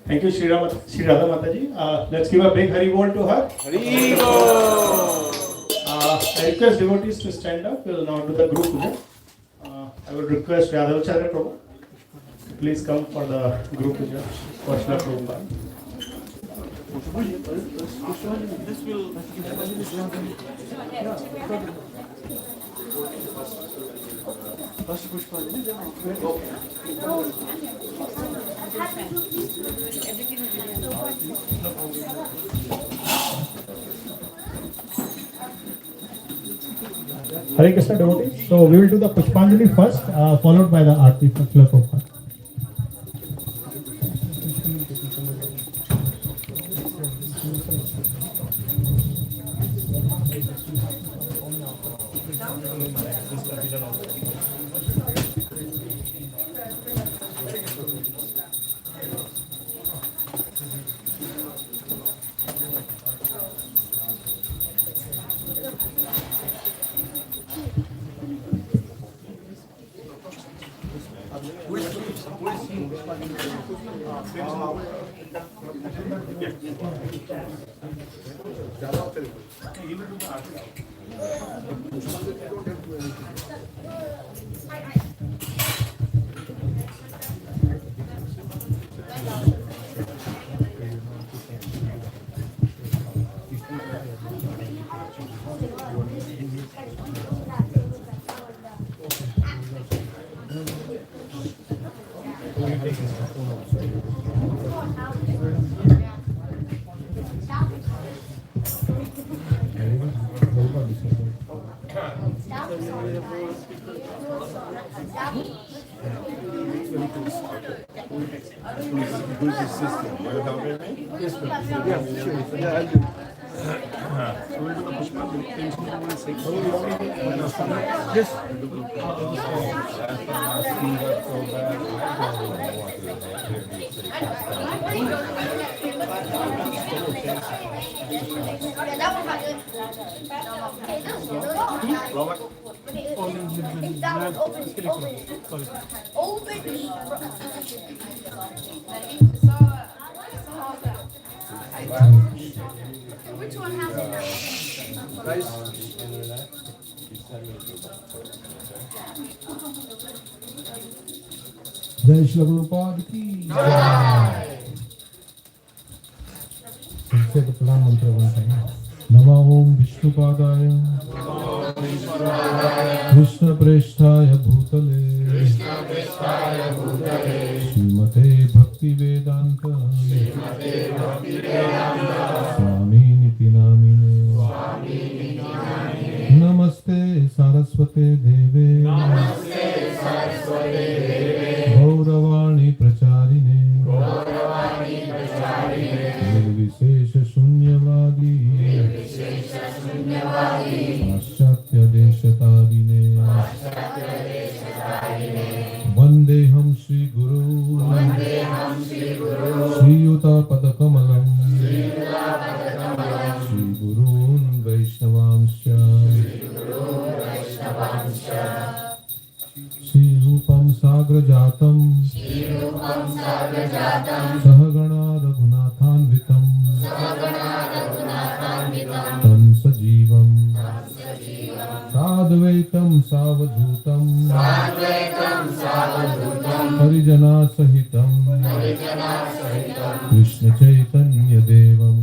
Thank you, Sri Radha Mataji. Let's give a big Hari Bol to her. Hari Bol. I request devotees to stand up. We will now do the group puja. I would request Yadavacharya Prabhu. Please come for the group puja for Srila Prabhupada. This will. Hare Krishna devotees. So we will do the Pushpanjali first, followed by the Aarti for Srila Prabhupada. Which one has it? Jai Srila Prabhupada ki. सबसे पहला मंत्र बनता है नमः ओम विष्णुपादाय कृष्ण प्रेष्ठाय भूतले श्रीमते भक्ति वेदांत स्वामी निति नामिने नमस्ते सारस्वते देवे गौरवाणी प्रचारिणे निर्विशेष शून्यवादी पाश्चात्य देशतारिणे वंदेहं श्री गुरु श्रीयुता पदकमलं श्री गुरून् वैष्णवांश्च श्रीरूपं साग्रजातं सहगणा रघुनाथान्वितं तं सजीवं साद्वैतं सावधूतं परिजनासहितं कृष्ण चैतन्य देवं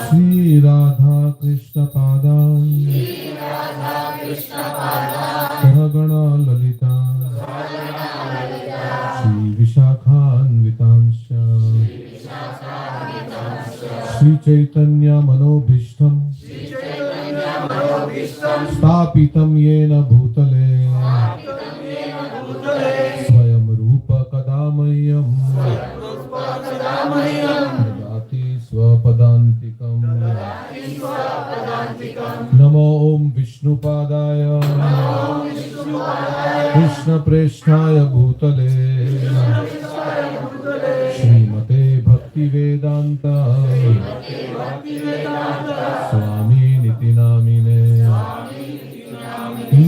श्री राधा कृष्ण पादान् सहगणा ललिता श्री विशाखान्वितांश्च श्री चैतन्य मनोभीष्टं स्थापितं येन भूतले स्वयं रूप कदा मह्यं ददाति स्वपदान्तिकम् नमो ओम विष्णुपादाय कृष्ण प्रेष्ठाय भूतले श्रीमते भक्ति वेदांत स्वामी निति नामिने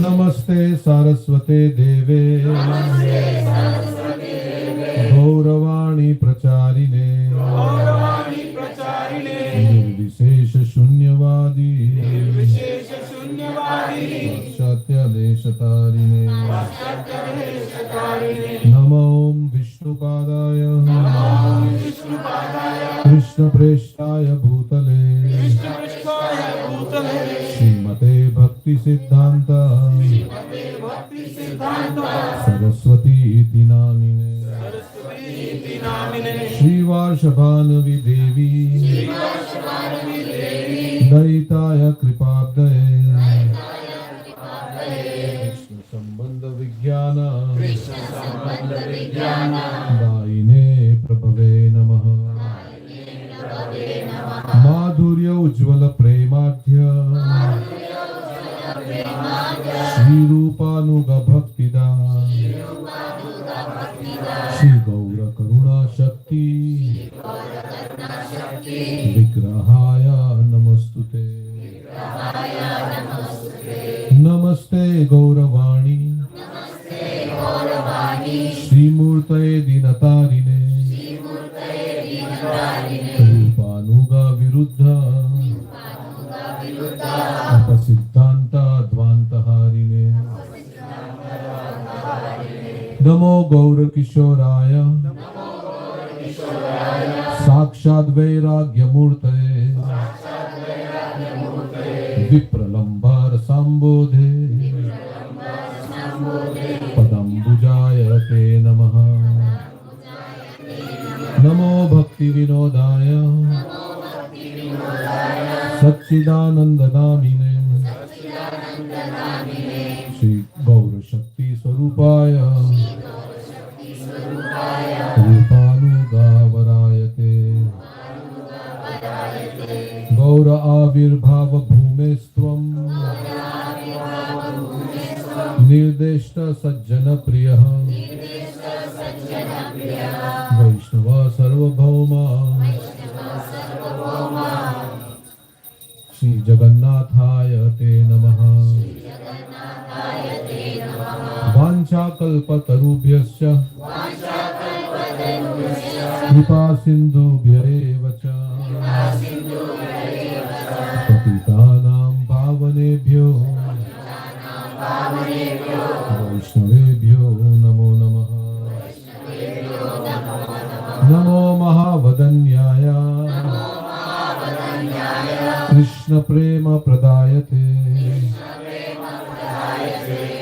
नमस्ते सारस्वते देवे गौरवाणी प्रचारिणे निर्विशेष शून्यवादी पाश्चात्य देशतारिणे नमो विष्णुपादाय कृष्ण प्रेष्ठाय भूतले श्रीमते भक्ति सिद्धांत सरस्वती इति नामिने श्रीवार्षभानवि देवी दयिताय कृपाब्दये कृष्ण संबंध विज्ञान दायिने प्रभवे नमः माधुर्य उज्ज्वल प्रेमाढ्य श्रीरूपानुग भक्तिदा श्री गौर करुणा शक्ति विग्रहाय नमस्तुते नमस्ते गौरवाणी श्रीमूर्तये दीनतारिणे रूपानुगा विरुद्ध अपसिद्धांत ध्वान्तहारिणे नमो गौर किशोराय साक्षात् वैराग्यमूर्तये विप्रलम्बार संबोधे पदम्बुजाय ते नमः नमो भक्ति विनोदाय सच्चिदानंद नामिने श्री गौर शक्ति स्वरूपाय रूपानुगावरायते गौर आविर्भाव भूमेस्त्वं निर्देष्ट सज्जन प्रियः वैष्णव सर्वभौमा श्री जगन्नाथाय ते नमः वाञ्छाकल्पतरुभ्यश्च कृपा सिन्धुभ्यैव च पतितानां पावनेभ्यो वैष्णवेभ्यो नमो नमः नमो महावदन्याय कृष्ण प्रेम प्रदायते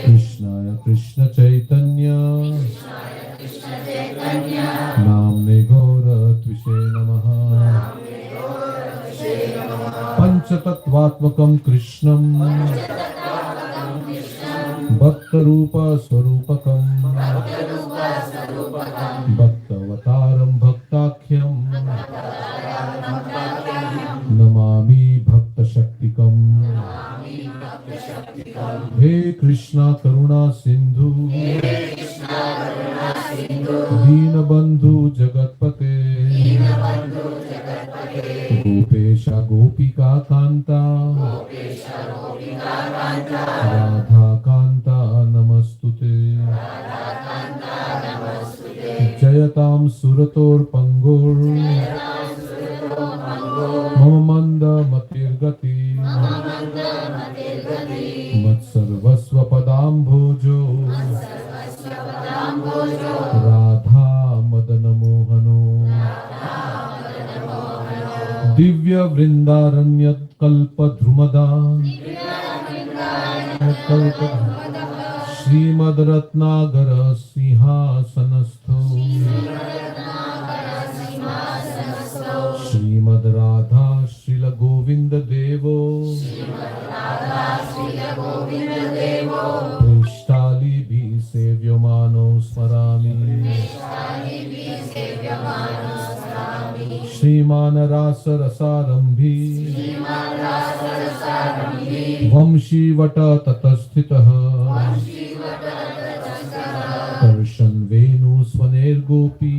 कृष्णाय कृष्ण चैतन्य नाम्ने गौरत्विषे नमः पंचतत्वात्मकं कृष्णं भक्तरूप स्वरूपकं भक्तवतारं भक्ताख्यं नमामि भक्तशक्तिकं हे कृष्णा करुणा सिंधु दीनबंधु जगतपते गोपेश गोपिका कांता राधा कांता नमस्तुते जयतां सुरतोर्पंगोर मम मंद मतिर्गति मत्सर्वस्व पदाम्भोजो राधा मदन मोहनो दिव्य वृंदारण्य कल्पद्रुमदा श्रीमद रत्नागर सिंहासनस्थो श्रीमद राधा श्रील गोविंद देवो पृष्ठाली भी सेव्यमानो स्मरामि श्रीमान रास रसारंभी वंशीवट ततस्थितः कर्षण वेणु स्वनेर्गोपी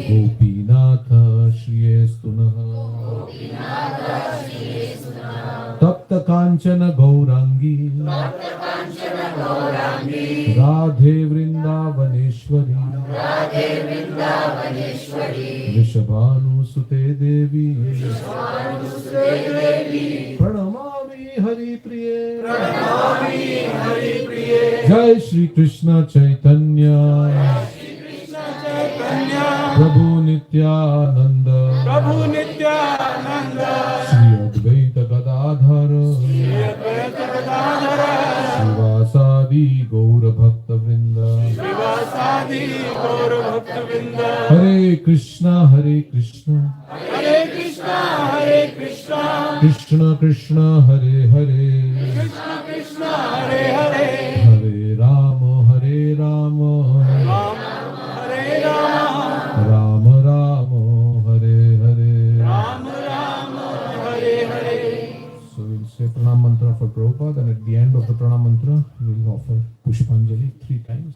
गोपीनाथ श्रियेस्तुनः तप्त कांचन गौरांगी राधे वृंदावनेश्वरी वृषभानुसुते देवी प्रणमामि हरिप्रिये जय श्री कृष्ण चैतन्य प्रभु नित्यानंद श्री अद्वैत गदाधर शिवासादि गौर भक्त वृंद हरे Krishna Krishna Krishna Hare Hare Hare Ram Ram Ram Hare Hare So we'll say pranam mantra for Prabhupada, and at the end of the pranam mantra we'll offer pushpanjali 3 times.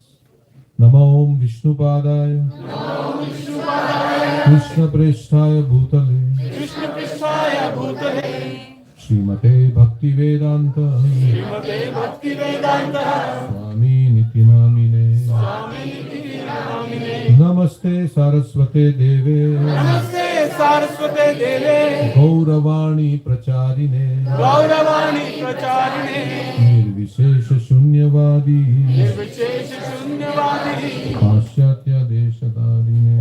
Namo Om Vishnupadaya Krishna Preshthaya Bhutale Srimate Bhakti Vedanta Swami Niti Namine Namaste Saraswate Deve Gauravani Pracharine Nirvishesha Shunyavadi Paschatya Deshatarine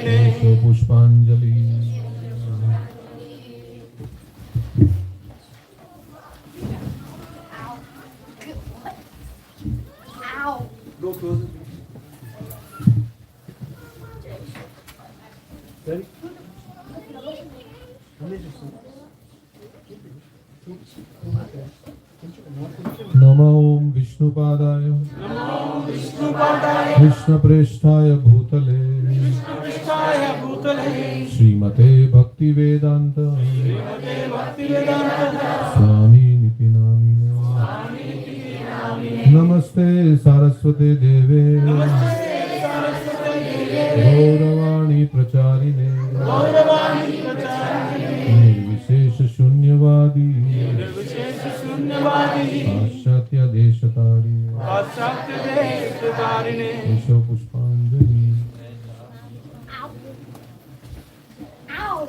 Desho Pushpanjali. Ow. Go closer. Ready? Namo Om Vishnupadaya Krishna Preshthaya Bhutale Srimate Bhakti Vedanta Swami Niti Namine Namaste Saraswate Deve Gauravani Pracharine Nirvishesha Shunyavadi Paschatya Deshatarine Desho Pushpanjali. Ow.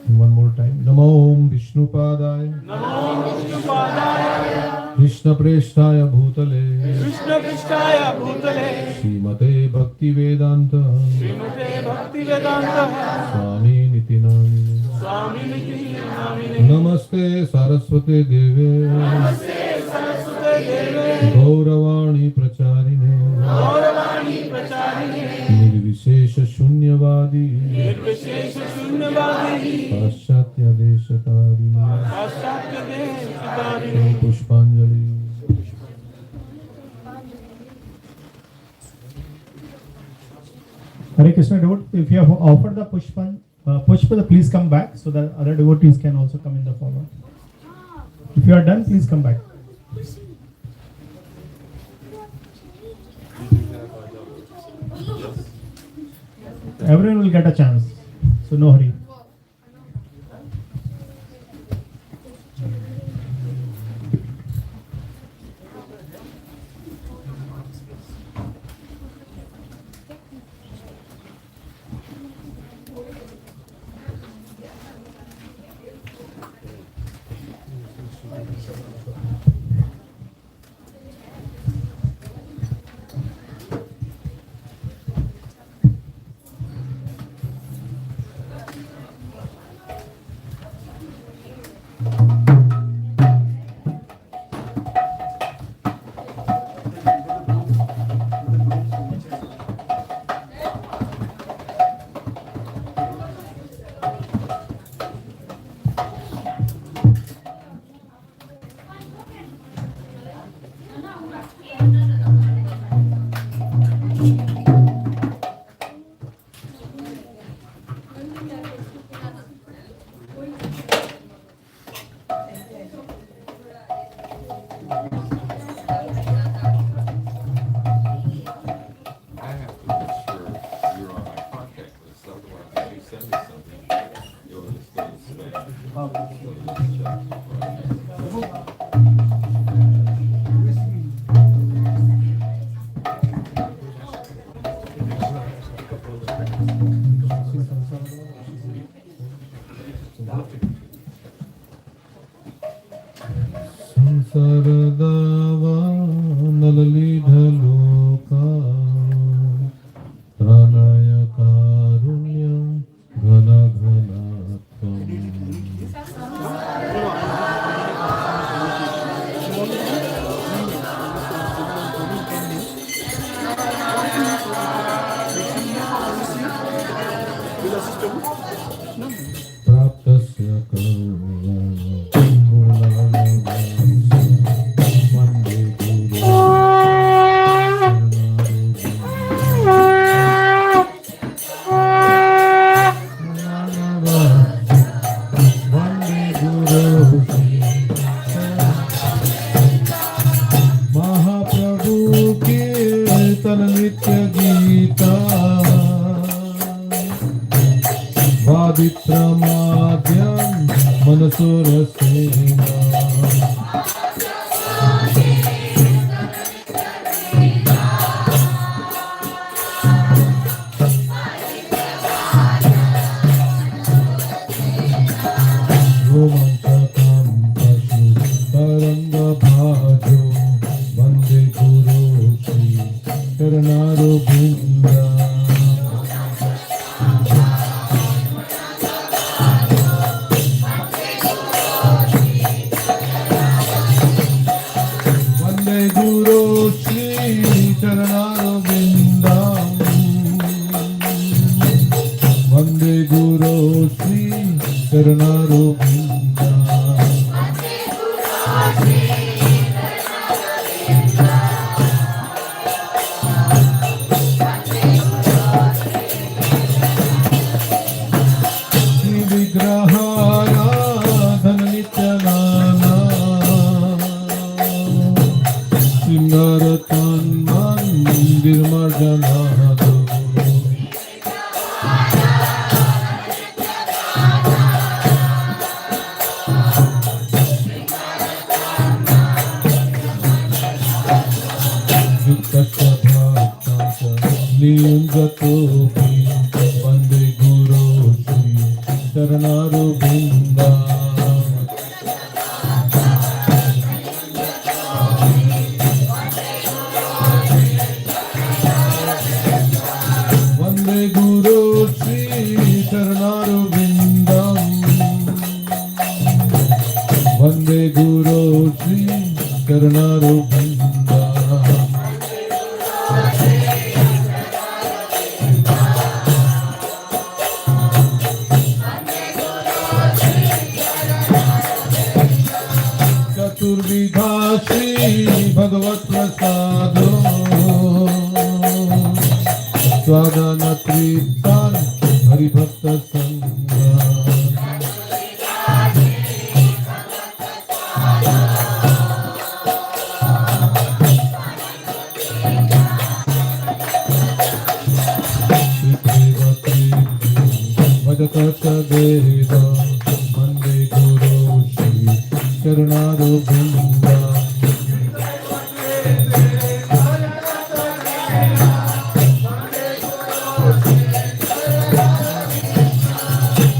One more time. Namo Om Vishnu Prabhupadaya Namo Vishnupadaya Krishna Preshtaya Bhutale Krishna Krishnaya Bhutale Srimate Bhaktivedanta Srimate Bhaktivedanta Swami Niti Namine Swami Niti Namine Namaste Saraswate Deve Namaste Saraswate Deve Gauravani Pracharine Gauravani Pracharine Nirvishesha Shunyavadi Nirvishesha Shunyavadi Paschatya Deshatarine Paschatya Deshatarine Pushpanjali Hare Krishna devotee, if you have offered the pushpa, please come back so that other devotees can also come in the follow. If you are done, please come back. Everyone will get a chance, so no hurry. Saradava nalalidhaloka pranaya karunya ghana ghanatvam praptasya karuna Vavitramadhyam Manasurasena Romanchakam Pashu Taranga Bhajo Vande Guru Shri Karanaro Bhindra Vande Guru Sri Karanarovinda Shri Vigrahara Dhananityanana Sringaratan Mandir Marjanado Niyunjatopi Vande Guru Shri Karanaro Bhinda Vande Guru Shri Charanarovinda. Chaturvidha Shri Bhagavat Prasado Swadhana Triptan Haribhakta Sangha. Vajata Deva Vande Guru Shri Charanarovinda.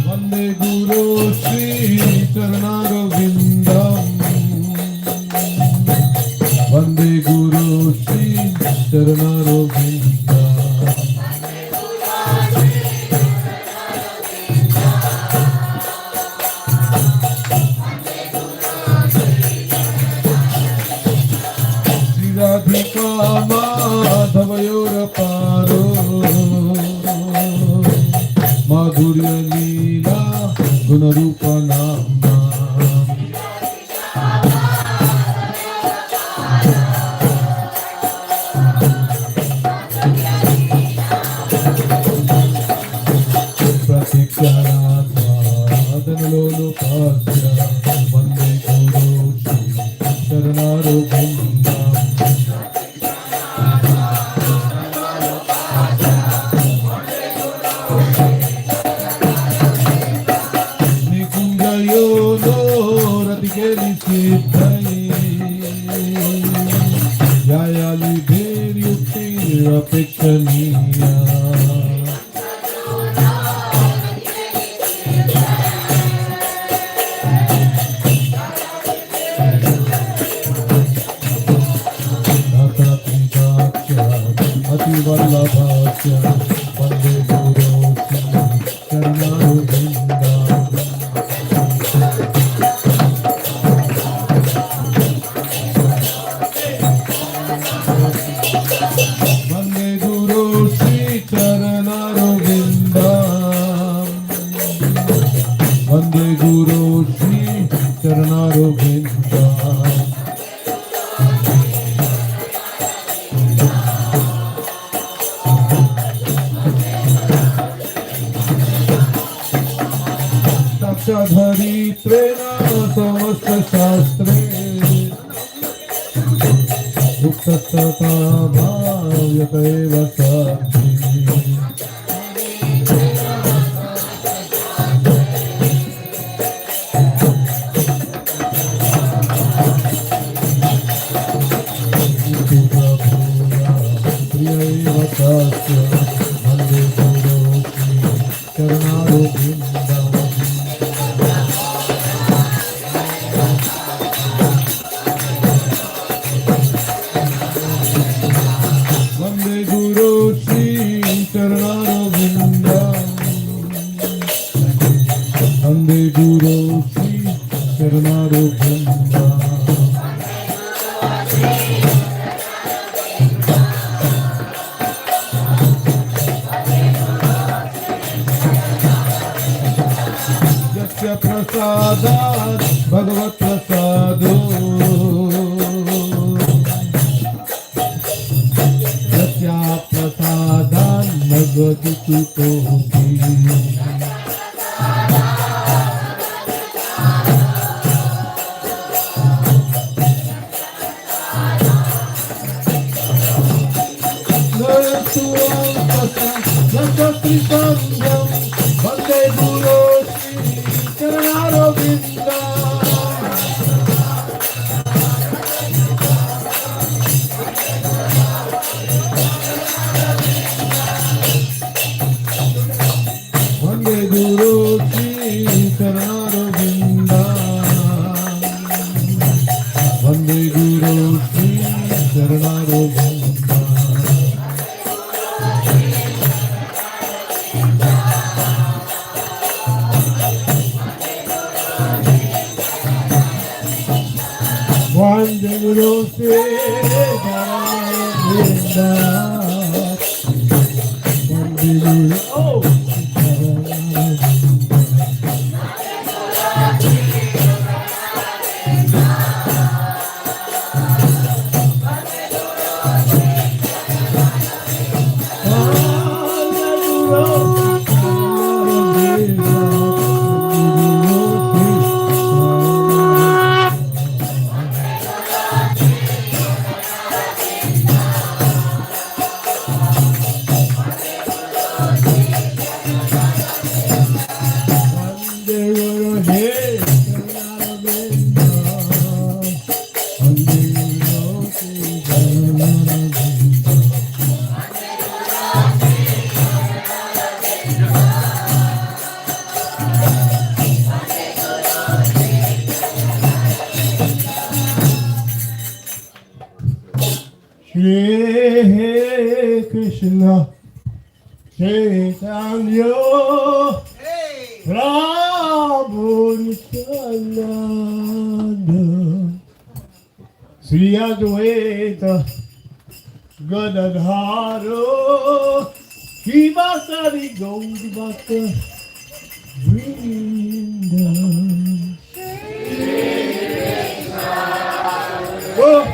Vande Guru Shri Charanarovinda. Vande Guru Shri Charanarovinda. Radhika Madhavayor Paro Madhurya Leela Gunarupa Nama. Pratikshana Dhanalolo Pasya Vande Guru Shri Charanarovinda. Nikunjayo no Radhikeli Siddhai Jayali Bheryukti Rapekshaniya. Ati Vallabhasya Vande Guru Shri Charanarovinda. Vande Guru Shri Charanarovinda. Vande Guru Shri Charanarovinda. Dharitvena samasta shastre Uktastata bhavyateva sati. Priyaiva tasya Vande Guru Shri Charanarovinda. Vande Guru Shri Charanarovinda. Vande Guru Shri Charanarovinda. Yasya prasadat Bhagavat prasado Yasya prasadan Nagaditu tohi. Narasuam tasa Nasatri Sangyam Vande Guru Shri Charanarovinda. Vande Guru Shri Charanarovinda. Vande Guru Shri Charanarovinda. Hare Krishna Chaitanya Prabhu Nityananda Sri Advaita Gadadhara Shivasari Gaurivata Vrinda. Oh.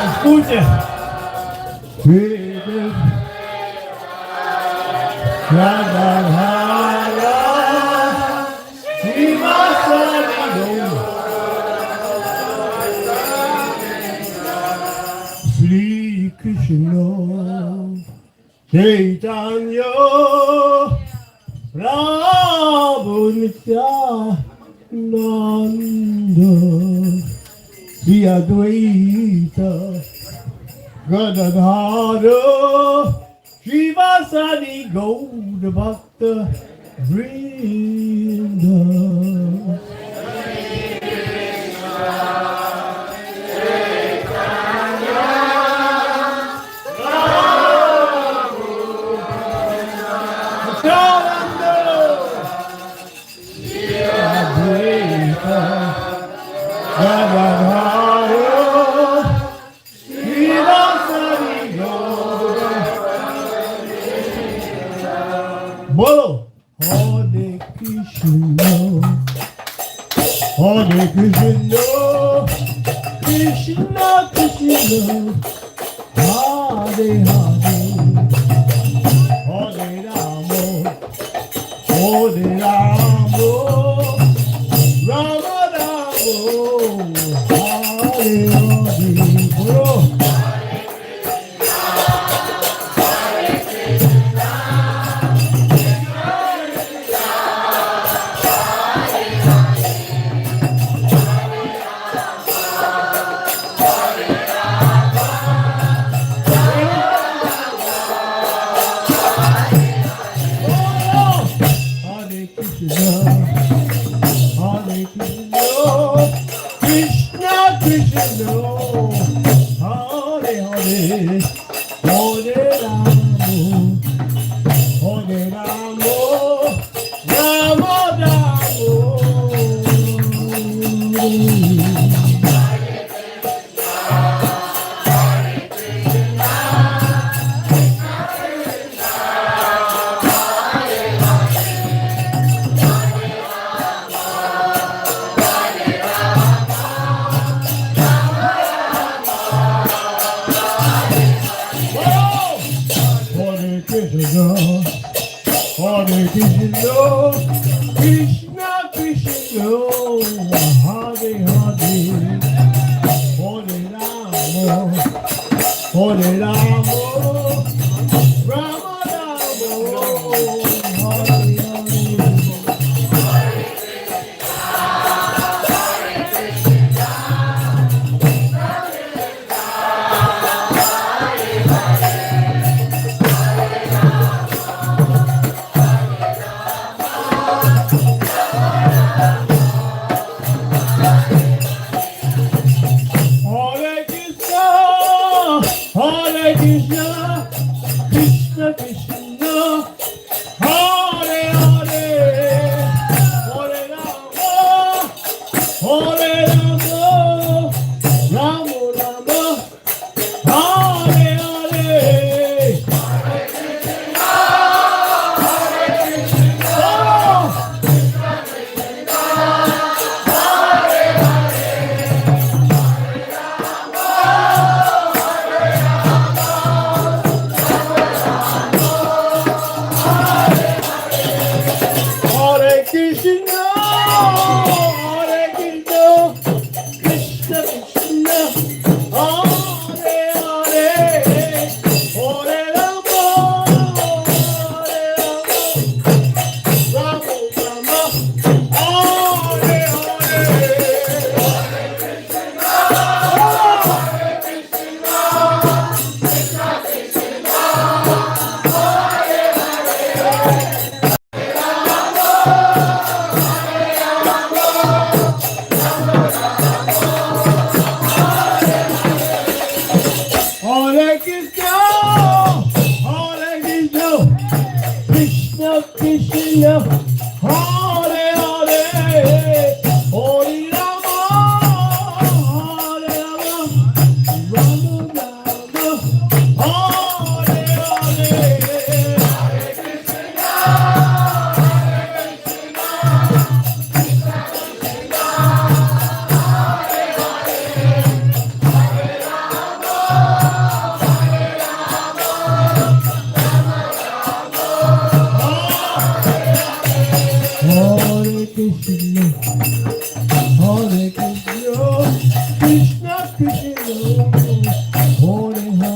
Escuche. Sri Krishna Chaitanya Prabhu Nityananda Sri Advaita Gadadhara Shivasari Gaura Bhakta Vrinda. Bolo Hare Krishna Hare Krishna Krishna Krishna Hare Hare Hare Rama Hare Rama Rama Rama Hare Hare Bolo Krishna Krishna Hare Hare Hare Rama Hare Rama Rama Rama Hare Krishna, Krishna Krishna, Hare Hare, Hare Rama, Hare Rama, Rama Rama, Hare Hare Krishna, Krishna Krishna, Hare Krishna, Hare Hare, Hare Rama, Hare Rama, Rama Rama, Hare Hare. Hare Krishna, Hare Krishna, Krishna Krishna, Hare Hare, Hare Rama, Hare Rama,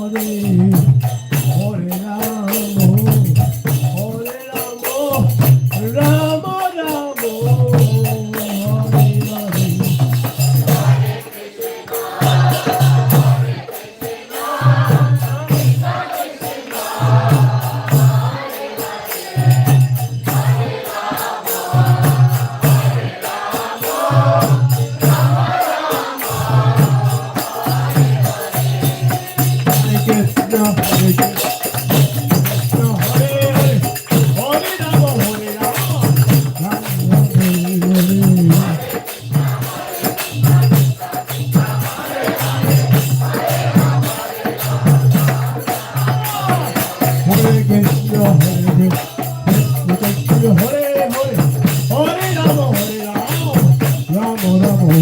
Rama Rama, Hare Hare. Hare Krishna, Hare Krishna, Hare Hare, Hare Rama, Hare Rama, Rama Hare Hare. Hare Krishna, Hare Krishna, Krishna Hare Hare, Hare Rama, Hare Rama, Rama Rama, Hare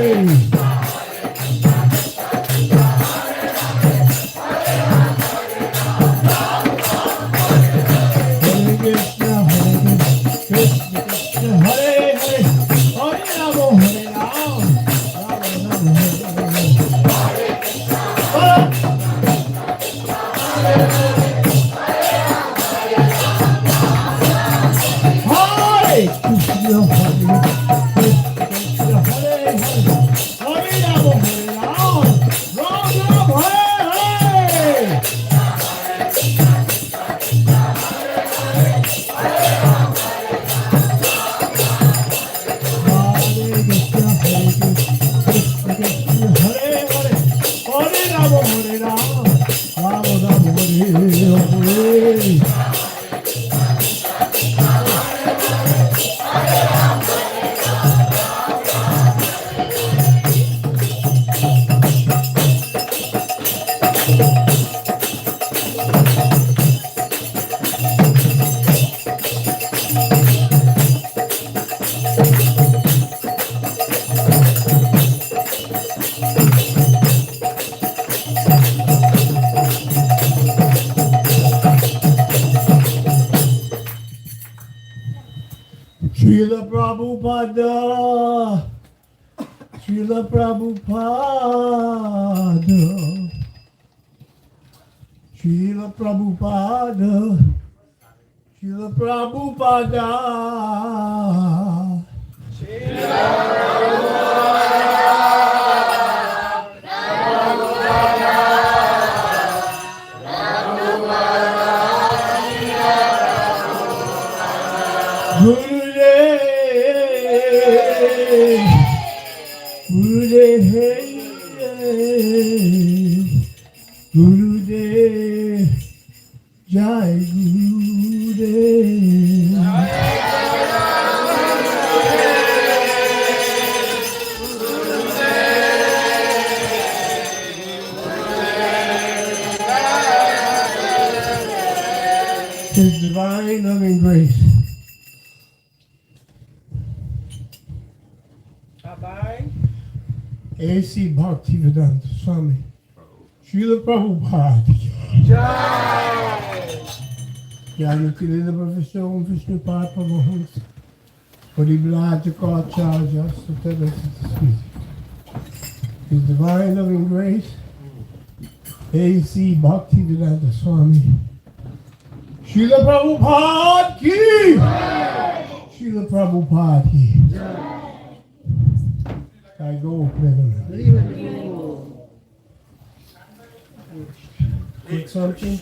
Hare. Hare Krishna, Hare Krishna, Krishna Hare Hare, Hare Rama, Hare Rama, Rama Rama, Hare Hare. Hare Krishna, Hare Krishna, Hare Hare, Hare Rama, Hare Rama, Rama Rama, Hare Hare. Hare Krishna, Hare Krishna, Krishna Hare Hare, Hare Rama, Hare Rama, Rama Rama, Hare Hare. Srila Prabhupada, Srila Prabhupada, Srila Prabhupada, Srila Prabhupada. Gurudev, Jai Gurudev. His divine loving grace. A.C. Bhaktivedanta Swami, Srila Prabhupada. Jnanati Lila Vishnu Om Vishnu Pad Paramahansa Parivraj Kacharya Sutara. His divine loving grace, A.C. Bhaktivedanta Swami, Srila Prabhupada ki, Srila Prabhupada ki. I go, take something.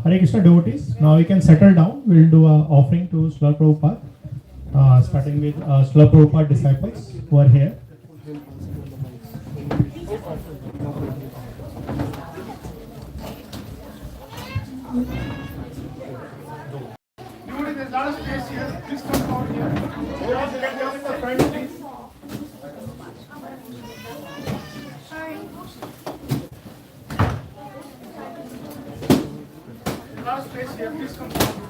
Hare Krishna devotees, now we can settle down. We'll do an offering to Srila Prabhupada, starting with Srila Prabhupada disciples who are here. Devotee, there's a lot of space here. Please come forward here. You also can come in the front, please. A lot of space here. Please come forward.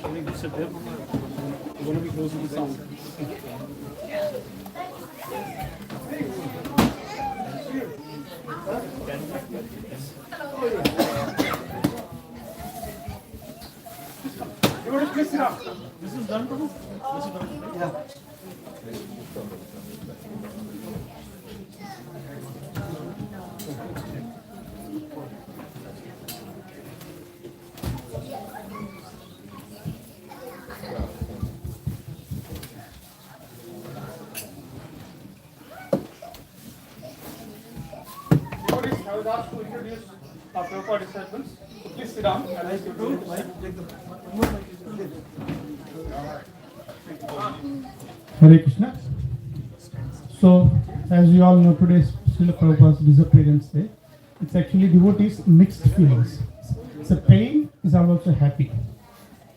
I think this is there. We're going to be closing the sound. Devotee, please sit down. This is done, Prabhu? This is done. Yeah. Devotees, I was asked to introduce our Prabhupada disciples. Please sit down. I'd like you to. Hare Krishna. So, as you all know, today is Srila Prabhupada's disappearance day. It's actually devotees' mixed feelings. So, pain is also happy.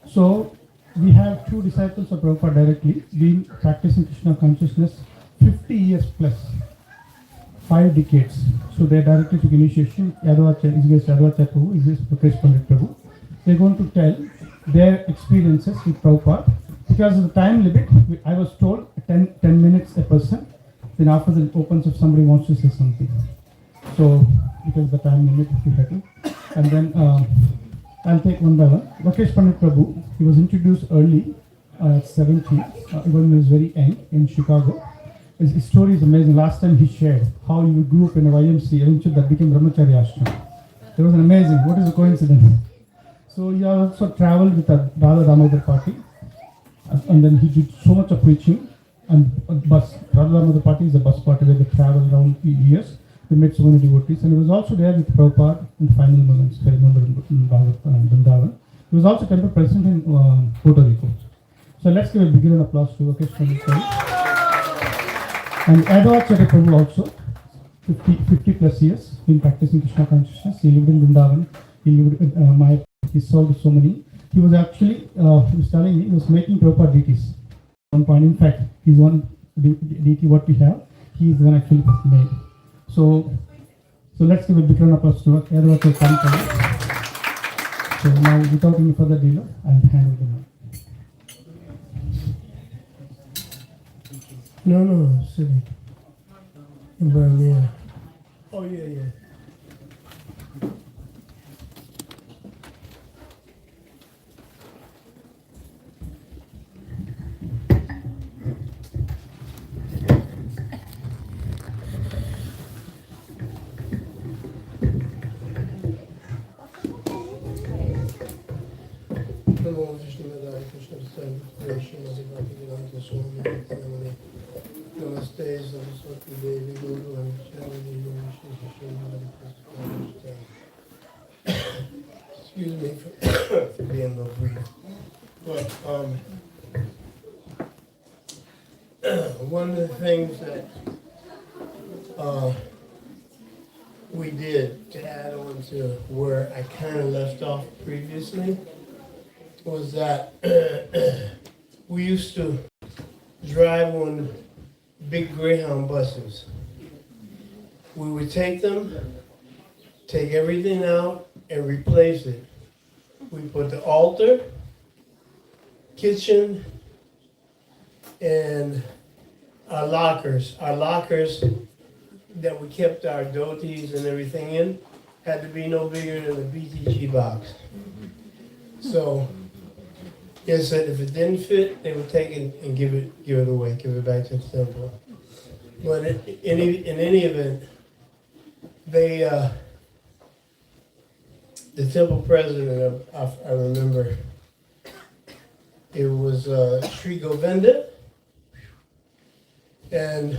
So, we have two disciples of Prabhupada directly, been practicing Krishna consciousness 50 years plus, 5 decades. So, they directly took initiation. Yadavacharya Prabhu, Prakash Pandit Prabhu. They're going to tell their experiences with Prabhupada. Because of the time limit, I was told 10 minutes a person. Then after that it opens if somebody wants to say something. So, because of the time limit, we have to. And then I'll take one by one. Prakash Pandit Prabhu, he was introduced early, at 70, when he was very young in Chicago. His story is amazing. Last time he shared how he grew up in a YMCA, eventually that became Brahmacharya Ashram. It was amazing. What is the coincidence? So he also traveled with a Radha Damodar party. And then he did so much of preaching and bus. Radha Damodar party is a bus party where they travel around years. They met so many devotees, and he was also there with Prabhupada in final moments. I remember in Vrindavan. He was also temple president in Puerto Rico. So let's give a big round of applause to Prakash Pandit Prabhu. And Yadavacharya Prabhu also, 50 plus years, been practicing Krishna consciousness. He lived in Vrindavan. He lived in Maya. He served so many. He was actually, he was telling me, he was making Prabhupada deities. At one point, in fact, he's one deity what we have. He is the one actually made. So let's give a big round of applause to Yadavacharya Prabhu. So now, without any further delay, I'll hand over the mic. No, silly. Yeah. Oh, yeah. Namo Vishnu Hare Krishna Creation Adivati Swami Namaste Namaste Saraswati Devi Guru and Charity Excuse me for being no brief. But one of the things that we did to add on to where I kind of left off previously was that we used to drive on big Greyhound buses. We would take them, take everything out, and replace it. We put the altar, kitchen, and our lockers that we kept our dhotis and everything in had to be no bigger than a BTG box. So, yes, if it didn't fit, they would take it and give it away, give it back to the temple. But in any event, the temple president, I remember, it was Sri Govinda, and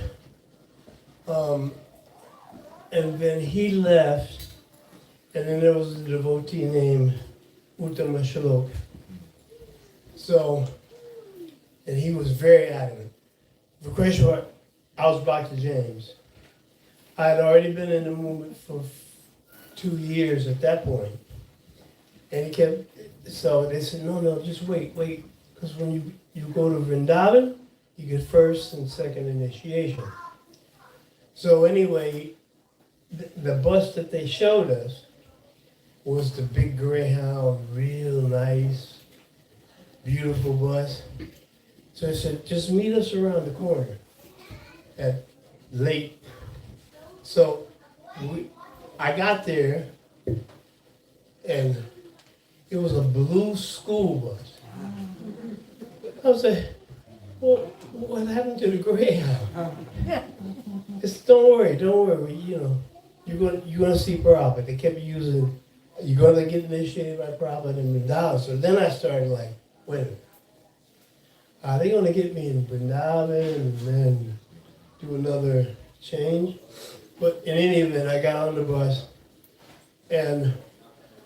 And then he left, and then there was a devotee named Uttama Shalok. So, and he was very adamant. For quite short, I was Dr. James. I had already been in the movement for 2 years at that point. And he kept, so they said, no, just wait. Because when you go to Vrindavan, you get first and second initiation. So anyway, the bus that they showed us was the big Greyhound, real nice, beautiful bus. So I said, just meet us around the corner at late. So I got there, and it was a blue school bus. I was like, well, what happened to the Greyhound? It's, don't worry, you're gonna see Prabhupada. They kept using, you're gonna get initiated by Prabhupada in Vrindavan. So then I started like, wait a minute. Are they gonna get me in Vrindavan and then do another change? But in any event, I got on the bus, and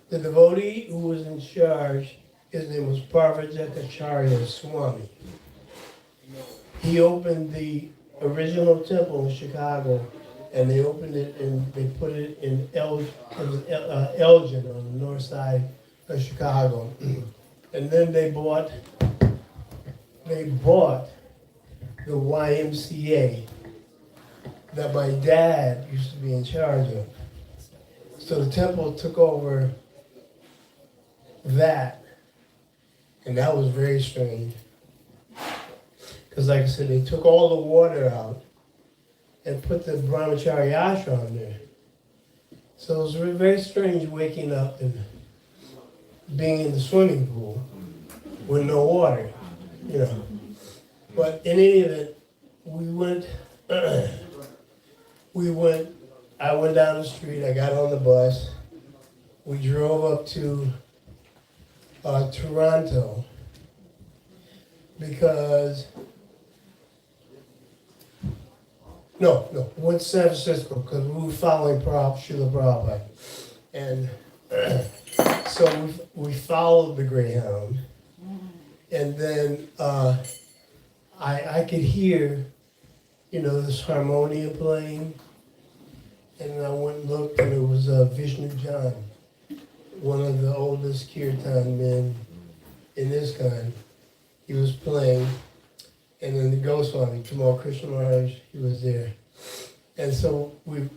the devotee who was in charge, his name was Parvajakacharya Swami. He opened the original temple in Chicago, and they opened it and they put it in Elgin on the north side of Chicago. And then they bought the YMCA that my dad used to be in charge of. So the temple took over that, and that was very strange. Because like I said, they took all the water out and put the brahmachari ashram there. So it was very strange waking up and being in the swimming pool with no water, But in any event, I went down the street, I got on the bus, we drove up to Toronto, because, went to San Francisco, because we were following Srila Prabhupada. And so we followed the Greyhound, and then I could hear, this harmonium playing, and I went and looked, and it was Vishnu Jan, one of the oldest kirtan men in ISKCON. He was playing, and then the Goswami, Tamal Krishna Maharaj, he was there. And so the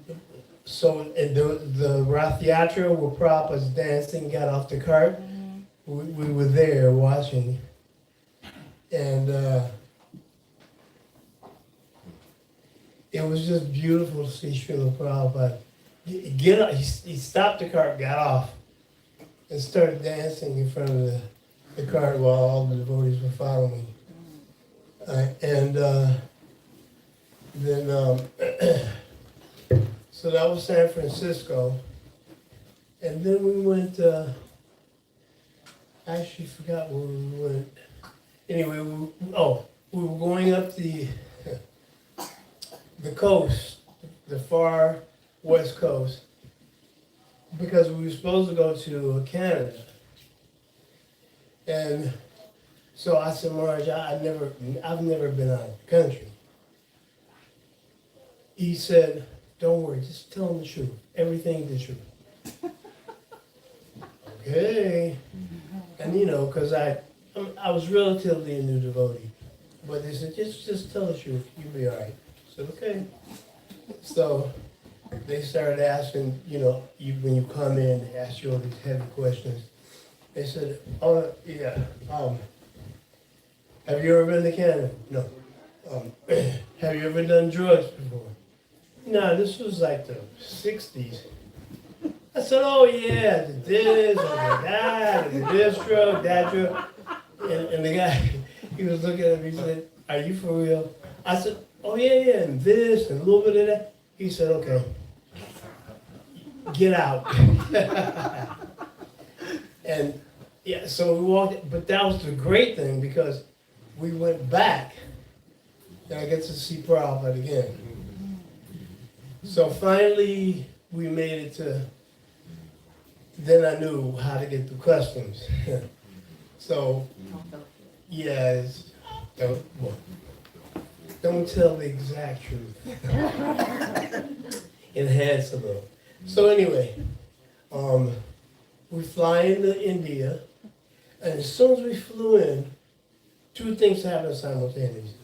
Rath Yatra where Prabhupada's dancing got off the cart, we were there watching. And it was just beautiful to see Srila Prabhupada get up. He stopped the cart, got off, and started dancing in front of the cart while all the devotees were following. So that was San Francisco. And then we went, I actually forgot where we went. Anyway, we were going up the coast, the far west coast, because we were supposed to go to Canada. And so I said, Marge, I've never been out of the country. He said, don't worry, just tell them the truth. Everything's the truth. Okay. And because I was relatively a new devotee. But they said, just tell the truth, you'll be all right. I said, okay. So they started asking, when you come in, they ask you all these heavy questions. They said, oh, yeah, have you ever been to Canada? No. Have you ever done drugs before? No, this was like the 60s. I said, oh yeah, I did this, I did that, I did this drug, that drug. And the guy, he was looking at me, he said, are you for real? I said, oh yeah, and this, and a little bit of that. He said, okay, get out. And yeah, so we walked, but that was the great thing because we went back and I get to see Prabhupada again. So finally, we made it to, then I knew how to get through customs. So, yes, don't tell the exact truth. Enhance a little. So anyway, we fly into India, and as soon as we flew in, two things happened simultaneously.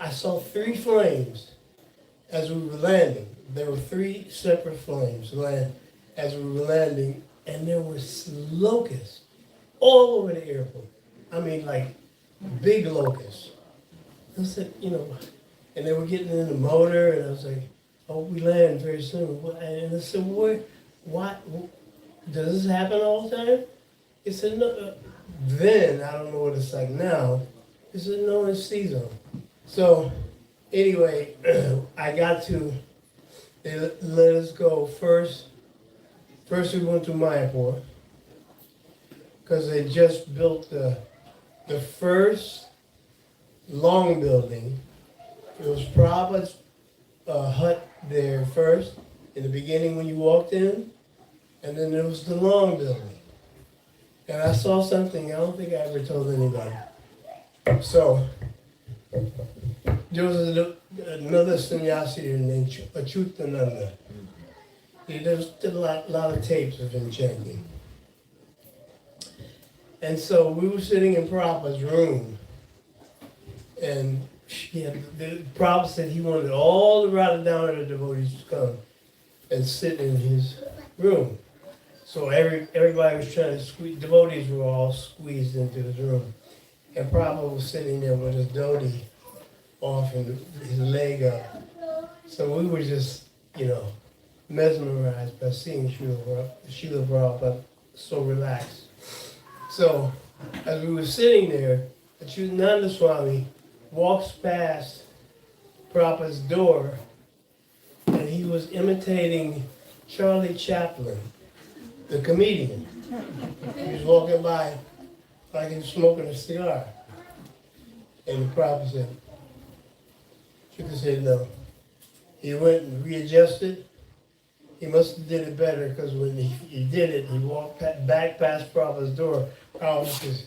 I saw three flames as we were landing. There were three separate flames as we were landing, and there were locusts all over the airport. I mean, like big locusts. I said, and they were getting in the motor, and I was like, oh, we land very soon. And I said, what? Does this happen all the time? He said, no. Then, I don't know what it's like now. He said, no, it's seasonal. So, anyway, they let us go first. First, we went to Mayapur, because they just built the first long building. It was Prabhupada's hut there first, in the beginning when you walked in, and then there was the long building. And I saw something I don't think I ever told anybody. So, there was another sannyasi named Achutananda. There was a lot of tapes of him chanting. And so we were sitting in Prabhupada's room, and the Prabhupada said he wanted all the Radha devotees to come and sit in his room. So everybody was trying to squeeze, devotees were all squeezed into his room. And Prabhupada was sitting there with his dhoti off and his leg up. So we were just, mesmerized by seeing Srila Prabhupada so relaxed. So as we were sitting there, Achyutananda Swami walks past Prabhupada's door, and he was imitating Charlie Chaplin, the comedian. He was walking by like he was smoking a cigar. And the Prabhupada said, no. He went and readjusted. He must have did it better, because when he did it, he walked back past Prabhupada's door. Prabhupada says,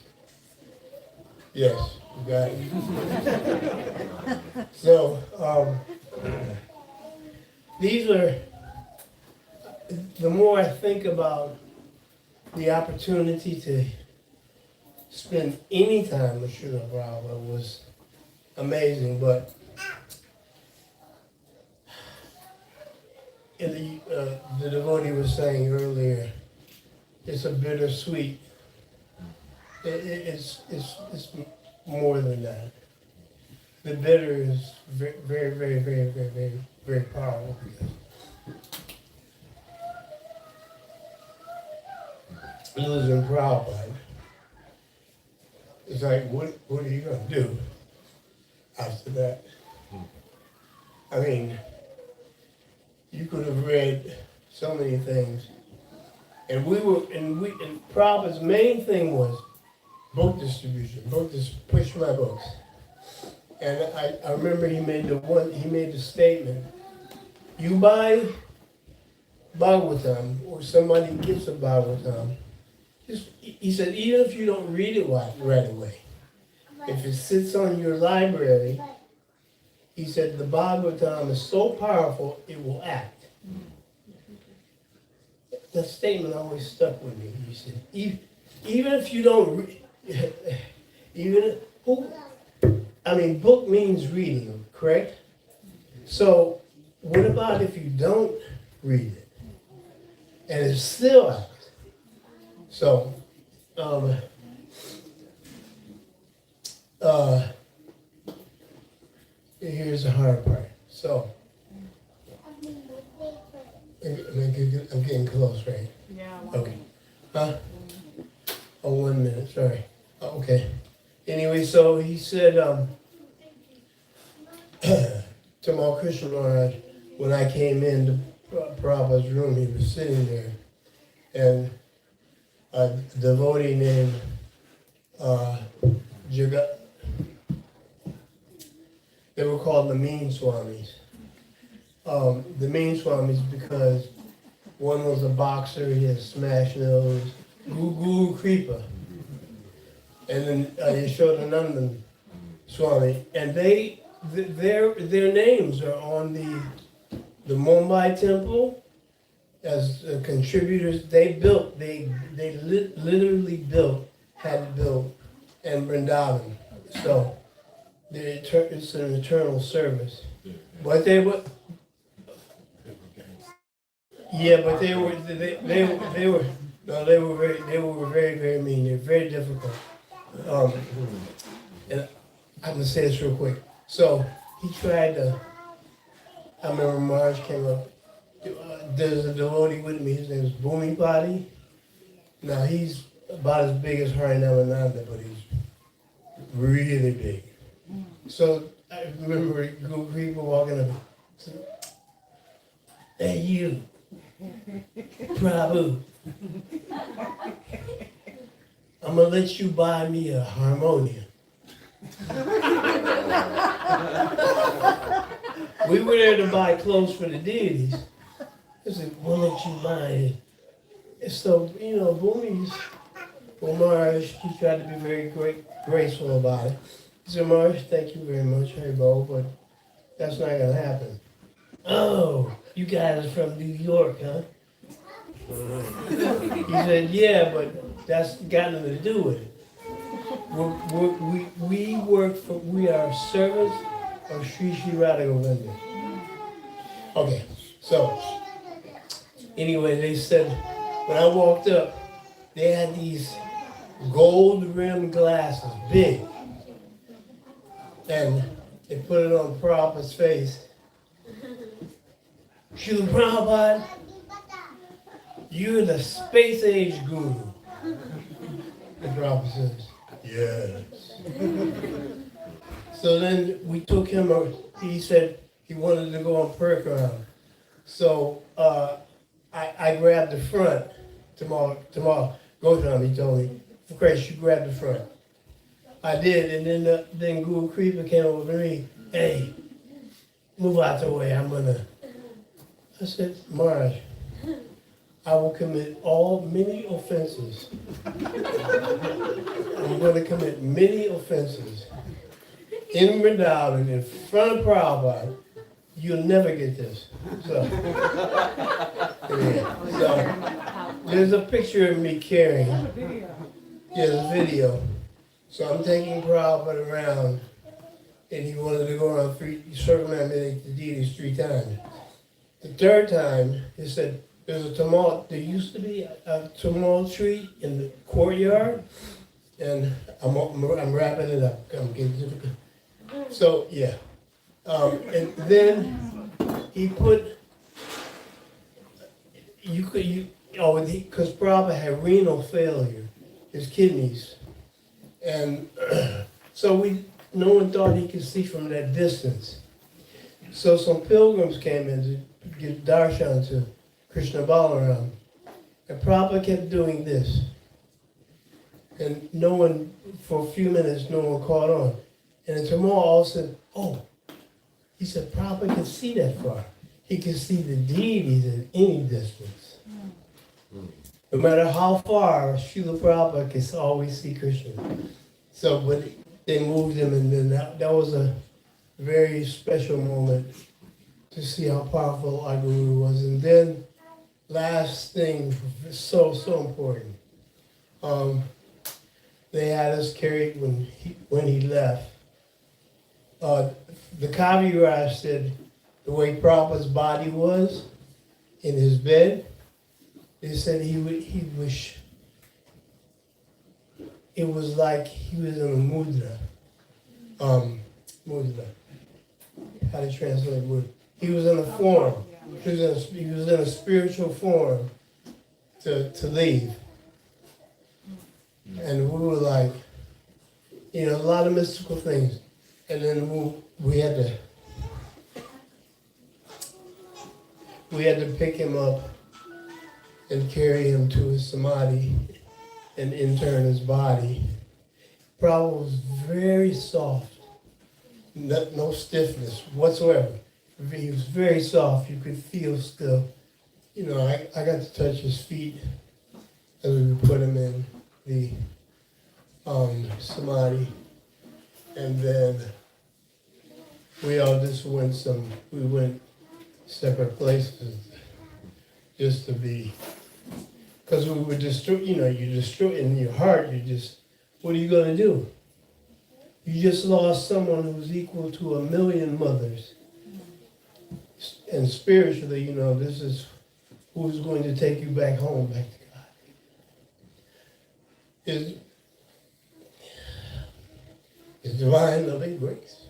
yes, you got it. So, these are, the more I think about the opportunity to spend any time with Srila Prabhupada was amazing, but the devotee was saying earlier, it's a bittersweet. It's more than that. The bitter is very, very, very, very, very, very, very powerful. Losing Prabhupada, it's like, what are you going to do after that? I mean, you could have read so many things. And Prabhupada's main thing was book distribution, push my books. And I remember he made the statement, you buy Bhagavatam, or somebody gets a Bhagavatam, he said, even if you don't read it right away, if it sits on your library, he said, the Bhagavatam is so powerful, it will act. That statement always stuck with me. He said, even if you don't book means reading, correct? So, what about if you don't read it? And it's still out. So, here's the hard part. So, I'm getting close, right? Yeah. Okay. Huh? Oh, 1 minute, sorry. Okay. Anyway, so he said, Tamal Krishna Maharaj, when I came into Prabhupada's room, he was sitting there, and a devotee named they were called the Mean Swamis. the main Swamis because one was a boxer, he had a smash nose, Guru Kripa. And then Yashodanandan Swami. And their names are on the Mumbai temple as contributors. They literally had built, and Vrindavan. So it's an eternal service. But they were, yeah, but they were very, very mean. They're very difficult. And I'm gonna say this real quick. So he tried to. I remember Marge came up. There's a devotee with me. His name is Bhumi Padi. Now he's about as big as Harinamananda, but he's really big. So I remember people walking up. Hey, you, Prabhu. I'm gonna let you buy me a harmonium. We were there to buy clothes for the deities. I said, we'll let you buy it. And so, Bhumi's, Marsh, he tried to be very graceful about it. He said, Marsh, thank you very much, Haribo, but that's not gonna happen. Oh, you guys are from New York, huh? He said, yeah, but that's got nothing to do with it. We are servants of Sri Radha Govinda. Okay, so anyway, they said when I walked up, they had these gold rimmed glasses, big, and they put it on Prabhupada's face. Srila Prabhupada, you're the space age guru. The Prabhupada says, yes. So then we took him, he said he wanted to go on parikrama. So I grabbed the front. Tomorrow, Gautam, he told me, for Christ, you grab the front. I did, and then Guru Kripa came over to me, hey, move out the way, I said, Marge, I will commit many offenses. I'm going to commit many offenses in Vrindavan, in front of Prabhupada. You'll never get this. So, yeah. So there's a picture of me carrying. Yeah, the video. So I'm taking Prabhupada around, and he wanted to go around circumambulate the deities 3 times. The 3rd time, he said, there's a tumult. There used to be a tumult tree in the courtyard, and I'm wrapping it up. I'm getting difficult. So yeah, and then he put because Prabhupada had renal failure, his kidneys, and so no one thought he could see from that distance. So some pilgrims came in to give darshan to Krishna Balaram, and Prabhupada kept doing this, and no one, for a few minutes, no one caught on. And then tomorrow all said, oh, he said Prabhupada can see that far. He can see the deities at any distance. No matter how far, Srila Prabhupada can always see Krishna. So, but they moved him, and then that was a very special moment to see how powerful our Guru was. And then, last thing, so important. They had us carried when he left. The Kavi Raj said the way Prabhupada's body was in his bed, they said he wish it was like he was in a mudra. Mudra. How to translate word? He was in a form. He was in a spiritual form to leave. And we were like, a lot of mystical things. And then we had to pick him up and carry him to his samadhi and intern his body. Prabhupada was very soft, no stiffness whatsoever. He was very soft. You could feel still. You know, I got to touch his feet as we would put him in the samadhi, and then we all just went separate places just to be, because we were you destroy in your heart. What are you gonna do? You just lost someone who's equal to 1,000,000 mothers. And spiritually, this is who's going to take you back home, back to God. His divine loving grace.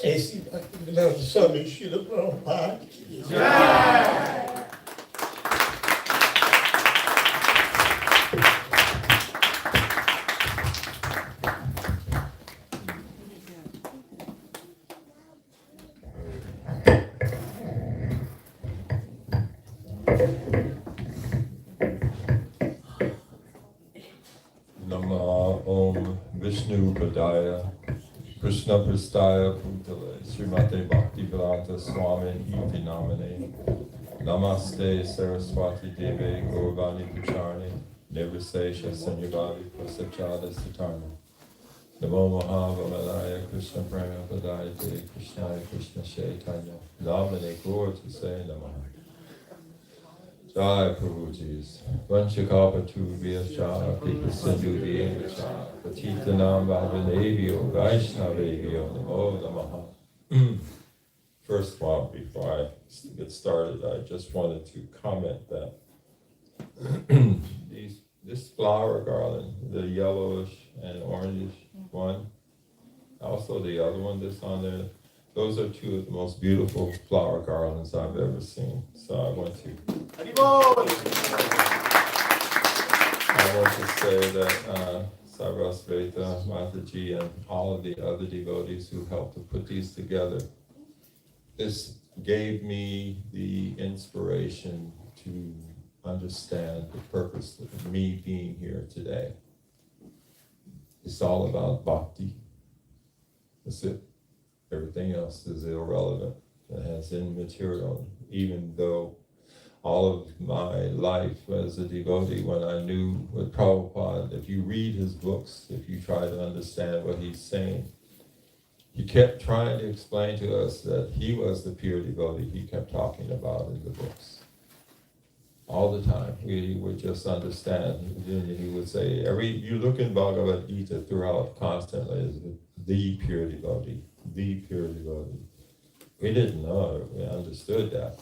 AC Bhaktivedanta Swami Srila Prabhupada. Vishnu Padaya, Krishna Prastaya Bhutale, Srimate Bhaktivedanta Swami Iti Namane, Namaste Saraswati Deve Gauravani Pacharni, Nirvisesha Sanyavadi Prasachada Satarna, Namo Mahavamanaya Krishna Prema Padaya Te Krishnaya Krishna Chaitanya, Namane Gaur to say Namaha. Jai Prabhuji's Vanchakapatu Vyascha Pika Sindhu Vyascha Patitanam Vavanavyo Vaishnavavyo Namo Namaha. First of all, before I get started, I just wanted to comment that this flower garland, the yellowish and orangish one, also the other one that's on there, those are two of the most beautiful flower garlands I've ever seen. So I want to say that Sarasveta, Mataji, and all of the other devotees who helped to put these together, this gave me the inspiration to understand the purpose of me being here today. It's all about bhakti. That's it. Everything else is irrelevant. It has immaterial, even though all of my life as a devotee, when I knew with Prabhupada, if you read his books, if you try to understand what he's saying, he kept trying to explain to us that he was the pure devotee he kept talking about in the books. All the time, we would just understand. He would say, you look in Bhagavad Gita throughout constantly as the pure devotee, the pure devotee. We didn't know, we understood that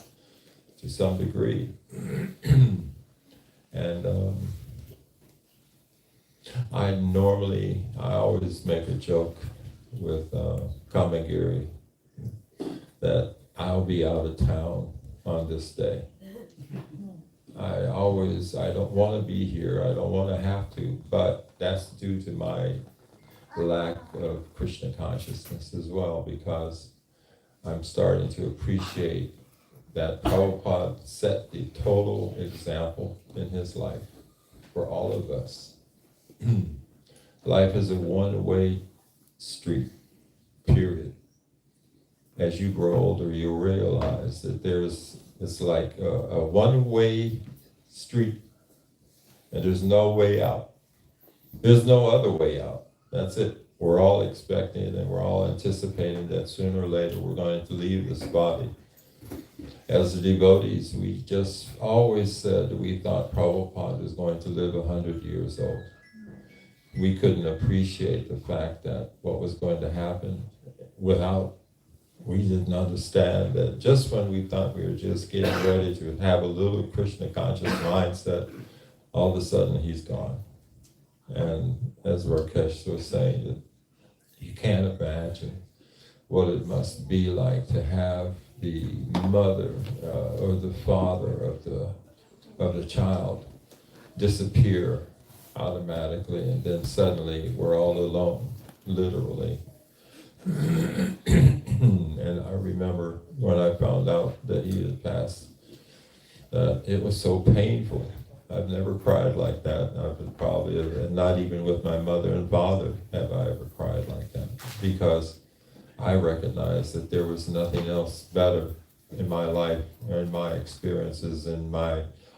to some degree. And I always make a joke with Kamagiri that I'll be out of town on this day. I don't want to be here, I don't want to have to, but that's due to my lack of Krishna consciousness as well, because I'm starting to appreciate that Prabhupada set the total example in his life for all of us. Life is a one-way street, period. As you grow older, you'll realize that it's like a one-way street, and there's no way out. There's no other way out. That's it. We're all expecting and we're all anticipating that sooner or later we're going to leave this body. As the devotees, we just always said that we thought Prabhupada was going to live 100 years old. We couldn't appreciate the fact that what was going to happen we didn't understand that just when we thought we were just getting ready to have a little Krishna conscious mindset, all of a sudden he's gone. And as Rakesh was saying, that you can't imagine what it must be like to have the mother or the father of the child disappear automatically, and then suddenly we're all alone, literally. And I remember when I found out that he had passed, it was so painful. I've never cried like that. Not even with my mother and father have I ever cried like that, because I recognized that there was nothing else better in my life, in my experiences, in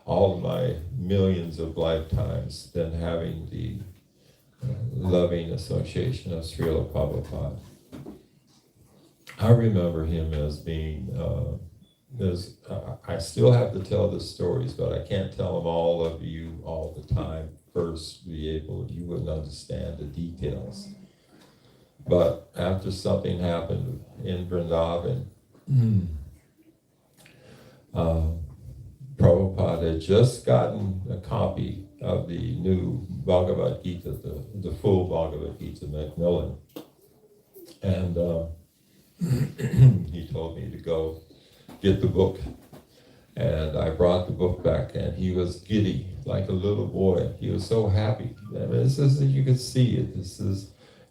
all of my millions of lifetimes than having the loving association of Srila Prabhupada. I remember him as being, I still have to tell the stories, but I can't tell them all of you all the time. First, you wouldn't understand the details. But after something happened in Vrindavan, Prabhupada had just gotten a copy of the new Bhagavad Gita, the full Bhagavad Gita, Macmillan. And he told me to go get the book. And I brought the book back, and he was giddy, like a little boy. He was so happy. I mean, you could see it.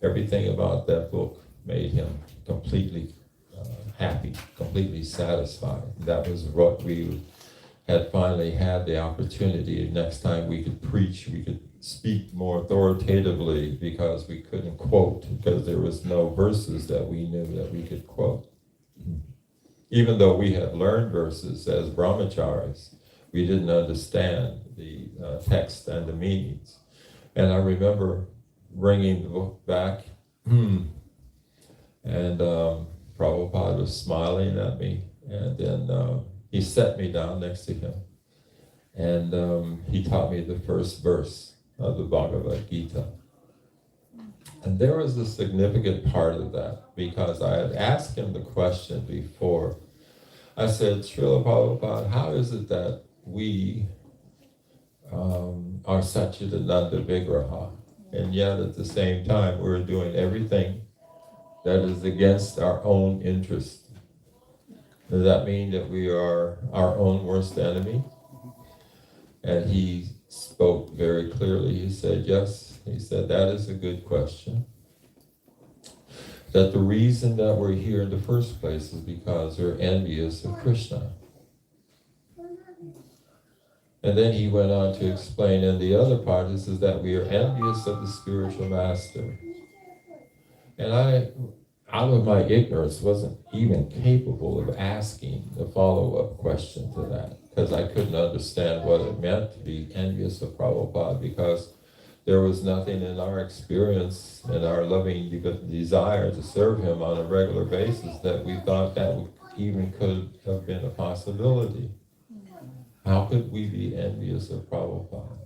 Everything about that book made him completely happy, completely satisfied. That was what we had finally had the opportunity. Next time we could preach, we could speak more authoritatively because we couldn't quote, because there was no verses that we knew that we could quote. Even though we had learned verses as brahmacharis, we didn't understand the text and the meanings. And I remember bringing the book back, and Prabhupada was smiling at me, and then he set me down next to him, and he taught me the first verse of the Bhagavad Gita. And there was a significant part of that, because I had asked him the question before. I said, Srila Prabhupada, how is it that we are Satchidananda Vigraha, and yet at the same time we're doing everything that is against our own interest? Does that mean that we are our own worst enemy? And he spoke very clearly. He said, yes. He said, that is a good question. That the reason that we're here in the first place is because we're envious of Krishna. And then he went on to explain, and the other part is that we are envious of the spiritual master. And I, out of my ignorance, wasn't even capable of asking the follow-up question to that, because I couldn't understand what it meant to be envious of Prabhupada, because there was nothing in our experience and our loving desire to serve him on a regular basis that we thought that even could have been a possibility. How could we be envious of Prabhupada?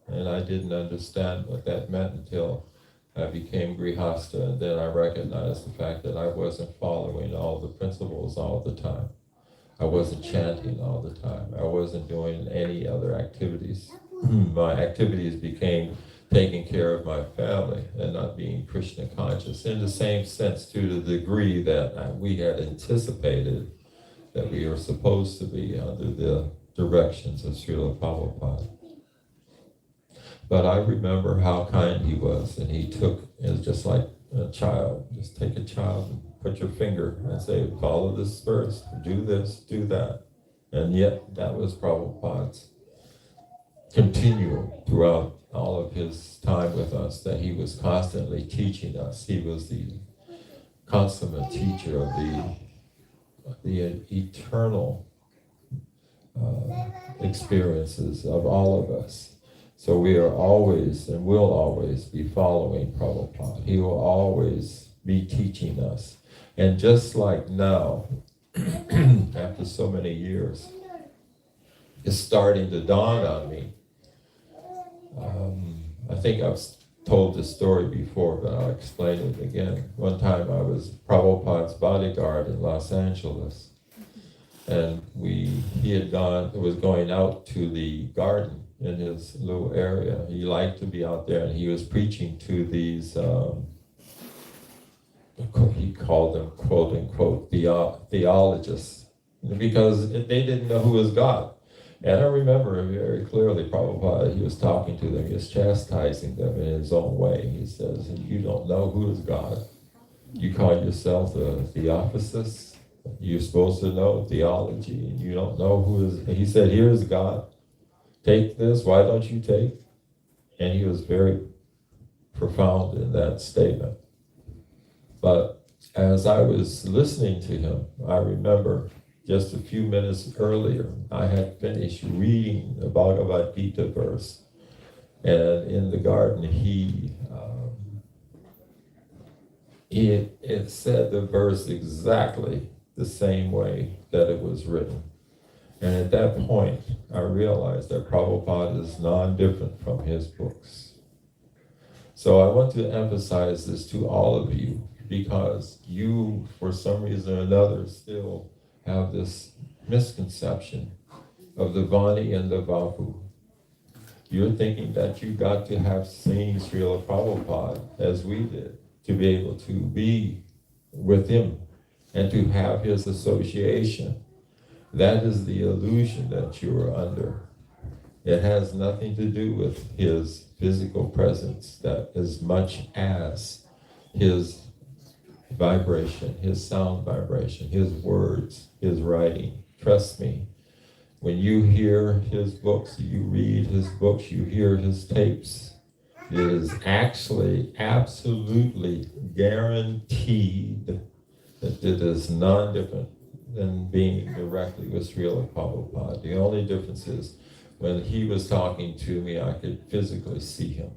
And I didn't understand what that meant until I became Grihastha, and then I recognized the fact that I wasn't following all the principles all the time. I wasn't chanting all the time. I wasn't doing any other activities. My activities became taking care of my family and not being Krishna conscious, in the same sense, to the degree that we had anticipated that we were supposed to be under the directions of Srila Prabhupada. But I remember how kind he was, and he took, it was just like a child, just take a child and put your finger and say, follow this first, do this, do that. And yet that was Prabhupada's continual throughout all of his time with us, that he was constantly teaching us. He was the consummate teacher of the eternal experiences of all of us. So we are always and will always be following Prabhupada. He will always be teaching us. And just like now, after so many years, it's starting to dawn on me. I think I've told this story before, but I'll explain it again. One time I was Prabhupada's bodyguard in Los Angeles, and he was going out to the garden in his little area. He liked to be out there, and he was preaching to these, he called them quote unquote theologists, because they didn't know who was God. And I remember very clearly Prabhupada, he was talking to them, he was chastising them in his own way. He says, you don't know who is God. You call yourself a theophysicist. You're supposed to know theology, and you don't know who is. He said, here's God. Take this, why don't you take? And he was very profound in that statement. But as I was listening to him, I remember just a few minutes earlier, I had finished reading the Bhagavad Gita verse, and in the garden, it said the verse exactly the same way that it was written. And at that point, I realized that Prabhupada is non-different from his books. So I want to emphasize this to all of you, because you, for some reason or another, still have this misconception of the Vani and the Vapu. You're thinking that you got to have seen Srila Prabhupada, as we did, to be able to be with him and to have his association. That is the illusion that you are under. It has nothing to do with his physical presence, that as much as his vibration, his sound vibration, his words, his writing. Trust me, when you hear his books, you read his books, you hear his tapes, it is actually absolutely guaranteed that it is non-different than being directly with Srila Prabhupada. The only difference is when he was talking to me, I could physically see him.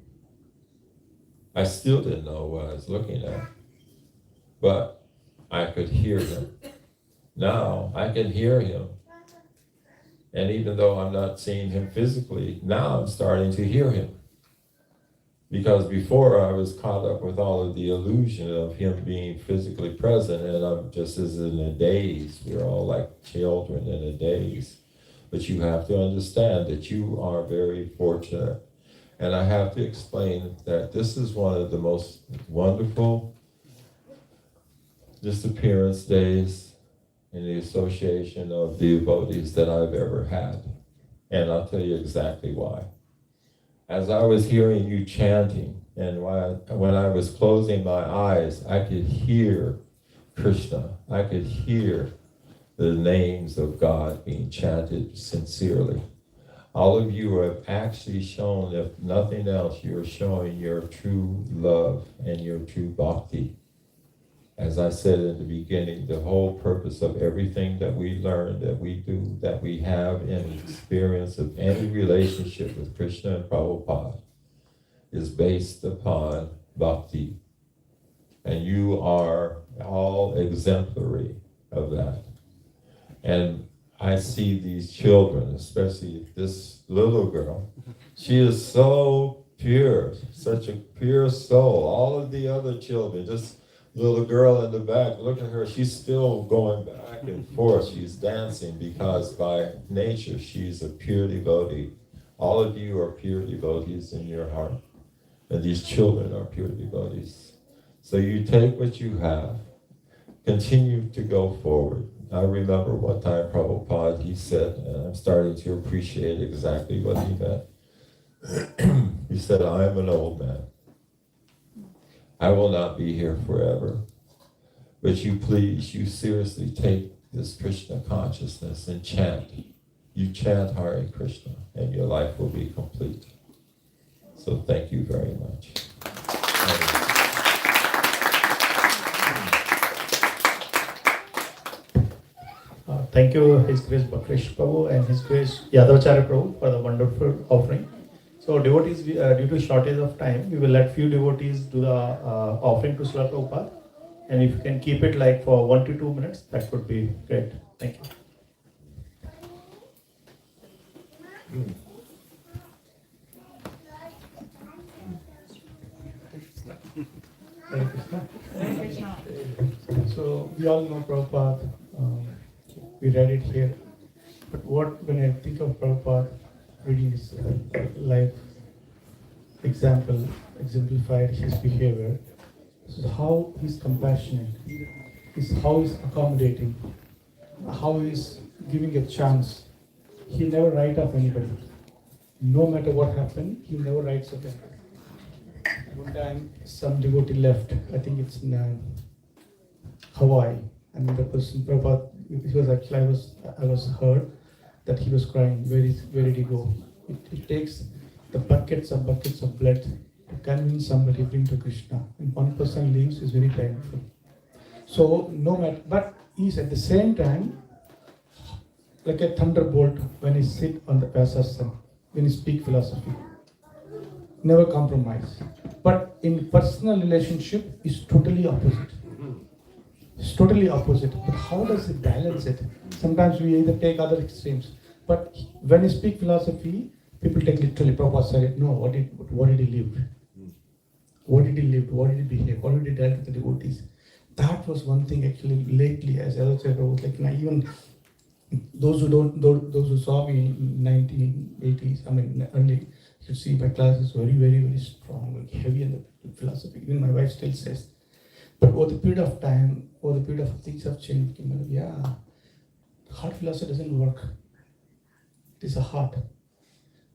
I still didn't know what I was looking at, but I could hear him. Now I can hear him. And even though I'm not seeing him physically, now I'm starting to hear him. Because before I was caught up with all of the illusion of him being physically present, and I'm just as in a daze. We're all like children in a daze. But you have to understand that you are very fortunate. And I have to explain that this is one of the most wonderful disappearance days in the association of devotees that I've ever had. And I'll tell you exactly why. As I was hearing you chanting, and when I was closing my eyes, I could hear Krishna. I could hear the names of God being chanted sincerely. All of you have actually shown, if nothing else, you're showing your true love and your true bhakti. As I said in the beginning, the whole purpose of everything that we learn, that we do, that we have in experience of any relationship with Krishna and Prabhupada is based upon bhakti. And you are all exemplary of that. And I see these children, especially this little girl, she is so pure, such a pure soul. All of the other children, just little girl in the back, look at her, she's still going back and forth. She's dancing because by nature she's a pure devotee. All of you are pure devotees in your heart. And these children are pure devotees. So you take what you have, continue to go forward. I remember one time Prabhupada, he said, and I'm starting to appreciate exactly what he meant. He said, I am an old man. I will not be here forever. But you please, you seriously take this Krishna consciousness and chant. You chant Hare Krishna and your life will be complete. So thank you very much. Thank you, His Grace Bhakresh Prabhu and His Grace Yadavacharya Prabhu for the wonderful offering. So devotees, due to shortage of time, we will let few devotees do the offering to Srila Prabhupada. And if you can keep it like for 1 to 2 minutes, that would be great. Thank you. Hare Krishna. Hare Krishna. So we all know Prabhupada. We read it here. But when I think of Prabhupada, reading his life exemplified his behavior, so how he's compassionate, how he's accommodating, how he's giving a chance. He never write off anybody. No matter what happened, he never writes off anybody. One time, some devotee left. I think it's in Hawaii, and the person Prabhupada, it was actually I was heard that he was crying. Where did he go? It takes the buckets of blood to convince somebody to bring to Krishna. And one person leaves is very painful. So no matter, but he's at the same time like a thunderbolt when he sit on the Vyasasana, when he speak philosophy. Never compromise. But in personal relationship, is totally opposite. It's totally opposite. But how does he balance it? Sometimes we either take other extremes. But when he speak philosophy, people take literally. Prabhupada said, no, what did he live? What did he live? What did he behave? How did he deal with the devotees? That was one thing actually lately, as I said, was like, even those who saw me in 1980s, I mean early, you see my class is very, very, very strong, like heavy in the philosophy. Even my wife still says. But over the period of time, over the period of things have changed. Yeah, heart philosophy doesn't work. It is a heart.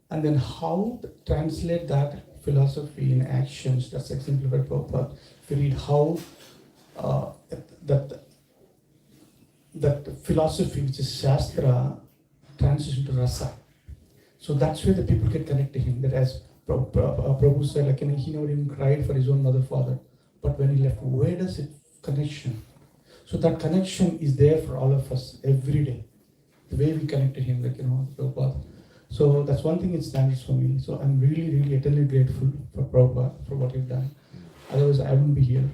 And then how to translate that philosophy in actions, that's exemplified by Prabhupada. If you read how that philosophy, which is Shastra, transitions into rasa. So that's where the people get connected to him. That as Prabhu said, like, he never even cried for his own mother, father. But when he left, where does it connection? So that connection is there for all of us every day. The way we connect to him, like, Prabhupada. So that's one thing it stands for me. So I'm really, really eternally grateful for Prabhupada, for what he's done. Otherwise, I wouldn't be here.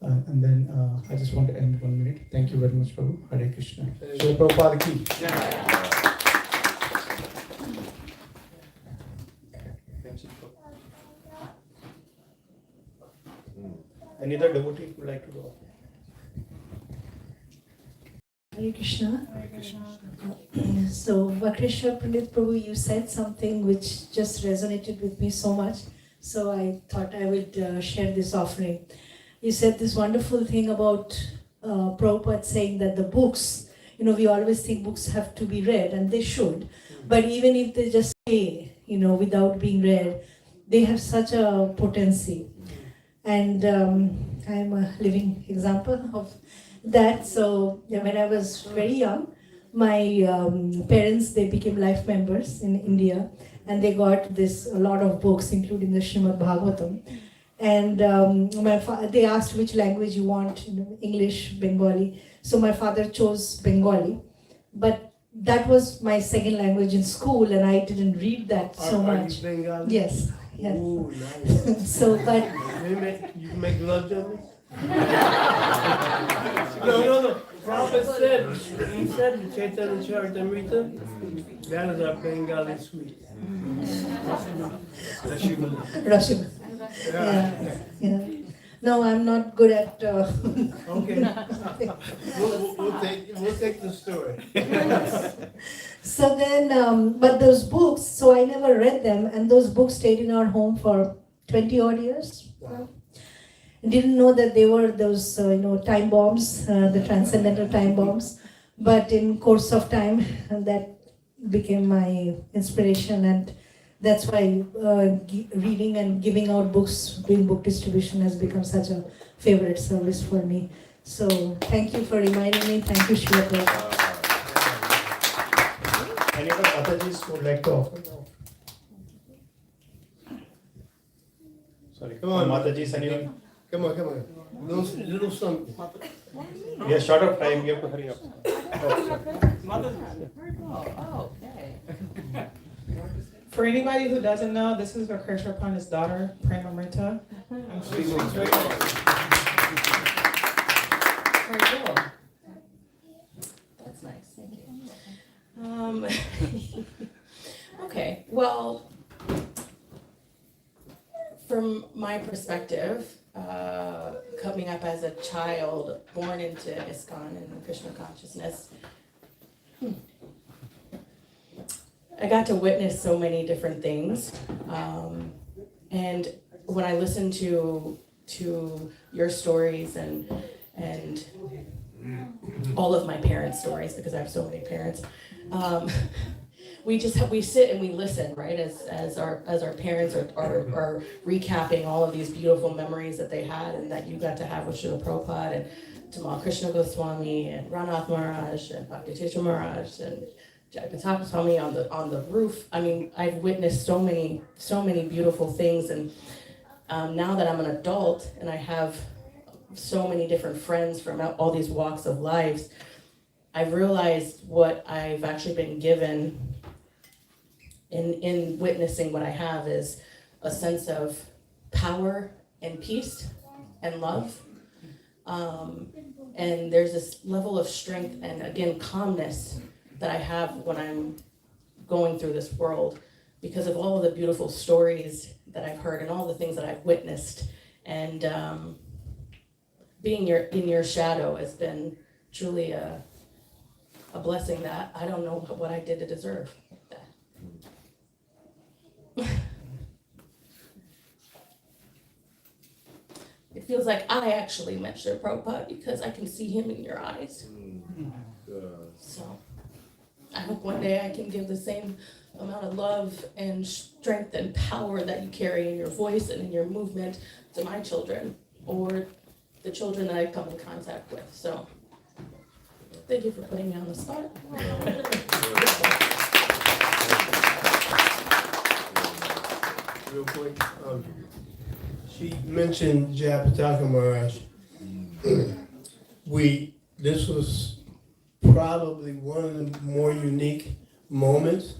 And then I just want to end 1 minute. Thank you very much, Prabhu. Hare Krishna. Srila Prabhupada ki. Any other devotee would like to go? Hare Krishna. Hare Krishna. So, Vakrishna Pandit Prabhu, you said something which just resonated with me so much. So I thought I would share this offering. You said this wonderful thing about Prabhupada saying that the books, we always think books have to be read, and they should. But even if they just stay, without being read, they have such a potency. And I'm a living example of that. So when I was very young, my parents, they became life members in India, and they got a lot of books, including the Srimad Bhagavatam. And they asked which language you want, English, Bengali. So my father chose Bengali, but that was my second language in school, and I didn't read that so much. Are you Bengali? Yes. Yes. Ooh, nice. So, but You make love to me? No. Prabhupada said, he said in Chaitanya Charitamrita, that is our Bengali sweet. Russian. Yeah. No, I'm not good at. Okay. We'll take the story. So then, but those books, so I never read them, and those books stayed in our home for 20 odd years. Wow. Didn't know that they were those, time bombs, the transcendental time bombs. But in course of time, that became my inspiration, and that's why reading and giving out books, doing book distribution has become such a favorite service for me. So thank you for reminding me. Thank you, Srila Prabhupada. Any other Matajis would like to offer? Sorry, Come on. Matajis, anyone? Come on. Little something. We are short of time, we have to hurry up. Okay. For anybody who doesn't know, this is Vakrishna Pandit's daughter, Premamrita. And she's very cool. That's nice, thank you. Okay, well, from my perspective, coming up as a child born into ISKCON and Krishna consciousness, I got to witness so many different things, and when I listen to your stories and all of my parents' stories, because I have so many parents, we sit and we listen, right? As our parents are recapping all of these beautiful memories that they had and that you got to have with Srila Prabhupada and Tamal Krishna Goswami and Ranath Maharaj and Bhakti Tirtha Maharaj and Jagannatha Swami on the roof. I mean, I've witnessed so many beautiful things, and now that I'm an adult and I have so many different friends from all these walks of lives, I've realized what I've actually been given in witnessing what I have is a sense of power and peace and love. And there's this level of strength and, again, calmness that I have when I'm going through this world because of all of the beautiful stories that I've heard and all the things that I've witnessed. And being in your shadow has been truly a blessing that I don't know what I did to deserve that. It feels like I actually met Srila Prabhupada because I can see him in your eyes. So I hope one day I can give the same amount of love and strength and power that you carry in your voice and in your movement to my children or the children that I come in contact with. So thank you for putting me on the spot. Real quick, she mentioned Japataka Maharaj. This was probably one of the more unique moments.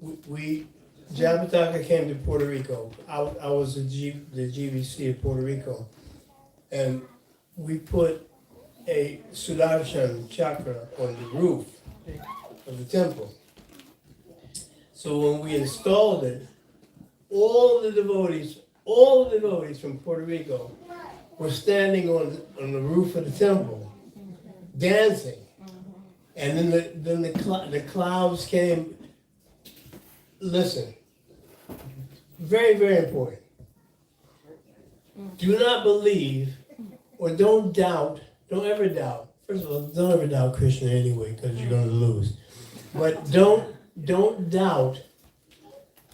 Japataka came to Puerto Rico. I was the GBC of Puerto Rico, and we put a Sudarshan chakra on the roof of the temple. So when we installed it, all the devotees from Puerto Rico were standing on the roof of the temple, dancing. And then the clouds came. Listen, very, very important. Do not believe or don't ever doubt. First of all, don't ever doubt Krishna anyway, because you're going to lose. But don't doubt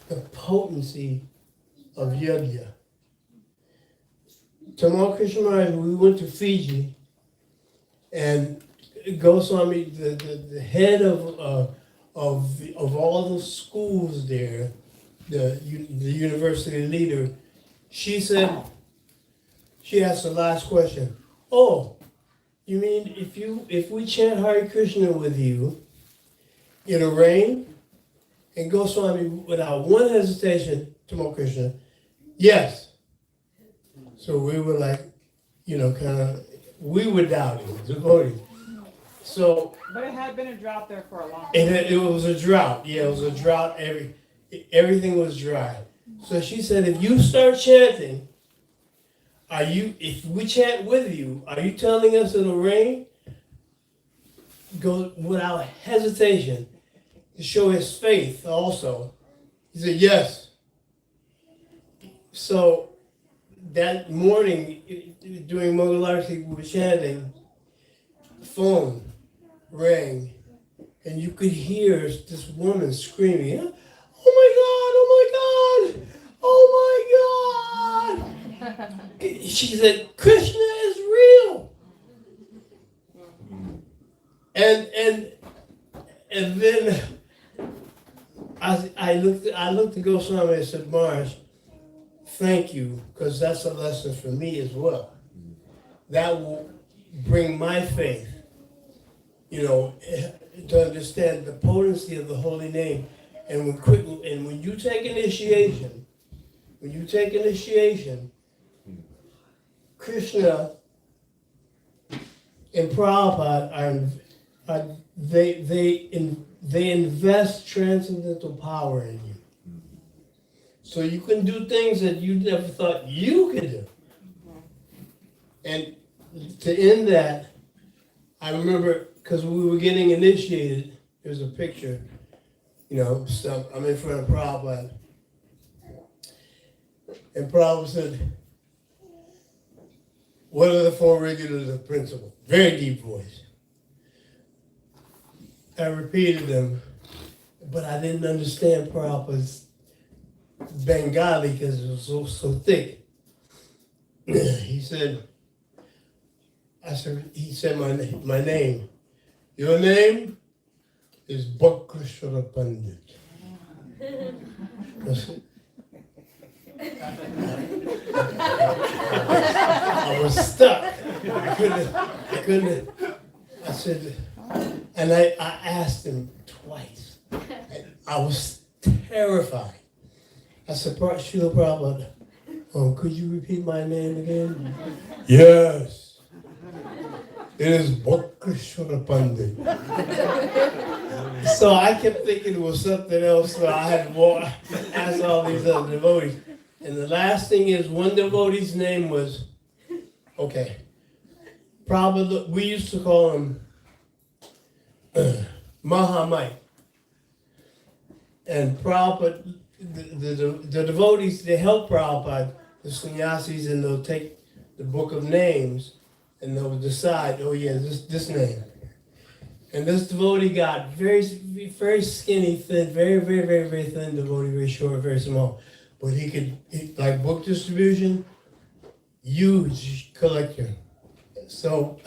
the potency of yajna. Tamal Krishna Maharaj, we went to Fiji, and Goswami, the head of all the schools there, the university leader, she asked the last question. Oh, you mean if we chant Hare Krishna with you, it'll rain? And Goswami, without one hesitation, Tamal Krishna, yes. So we were like, we were doubting, devotees. So, But it had been a drought there for a long time. it was a drought. Yeah, it was a drought. Everything was dry. So she said, if you start chanting, if we chant with you, are you telling us it'll rain? Go without hesitation to show his faith also. He said, yes. So that morning, during Mangalarti, we were chanting, the phone rang, and you could hear this woman screaming, oh my God, oh my God, oh my God. She said, Krishna is real. And then I looked at Goswami and said, Maharaj, thank you, because that's a lesson for me as well. That will bring my faith, to understand the potency of the holy name. And when you take initiation, Krishna and Prabhupada they invest transcendental power in you. So you can do things that you never thought you could do. And to end that, I remember, because we were getting initiated, there's a picture, so I'm in front of Prabhupada. And Prabhupada said, what are the four regulars of principle? Very deep voice. I repeated them, but I didn't understand Prabhupada's Bengali because it was so thick. He said my name. Your name is Bhakrishwara Pandit. I was stuck. I couldn't. I said, and I asked him twice. I was terrified. I said, Srila Prabhupada, could you repeat my name again? Yes. It is Bhakrishwara Pandit. So I kept thinking it was something else, so I had to ask all these other devotees. And the last thing is, one devotee's name was, Prabhupada, we used to call him Mahamite. And Prabhupada, the devotees, they help Prabhupada, the sannyasis, and they'll take the book of names and they'll decide, this name. And this devotee got very, very skinny, thin, very, very, very, very thin devotee, very short, very small. But he could, like book distribution, huge collector. So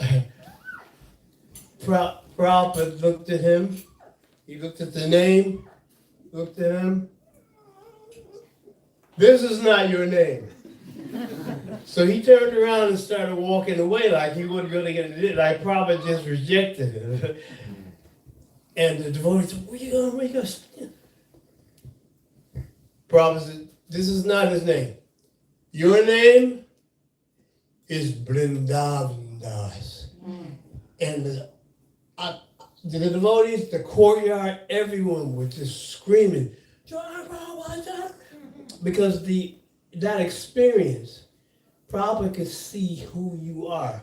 Prabhupada looked at him, he looked at the name, looked at him. This is not your name. So he turned around and started walking away like he wasn't going to get it. I probably just rejected it. And the devotee said, where you going? Where you going? Prabhupada said, this is not his name. Your name is Vrindavan Das. And the devotees, the courtyard, everyone was just screaming, because that experience, Prabhupada could see who you are.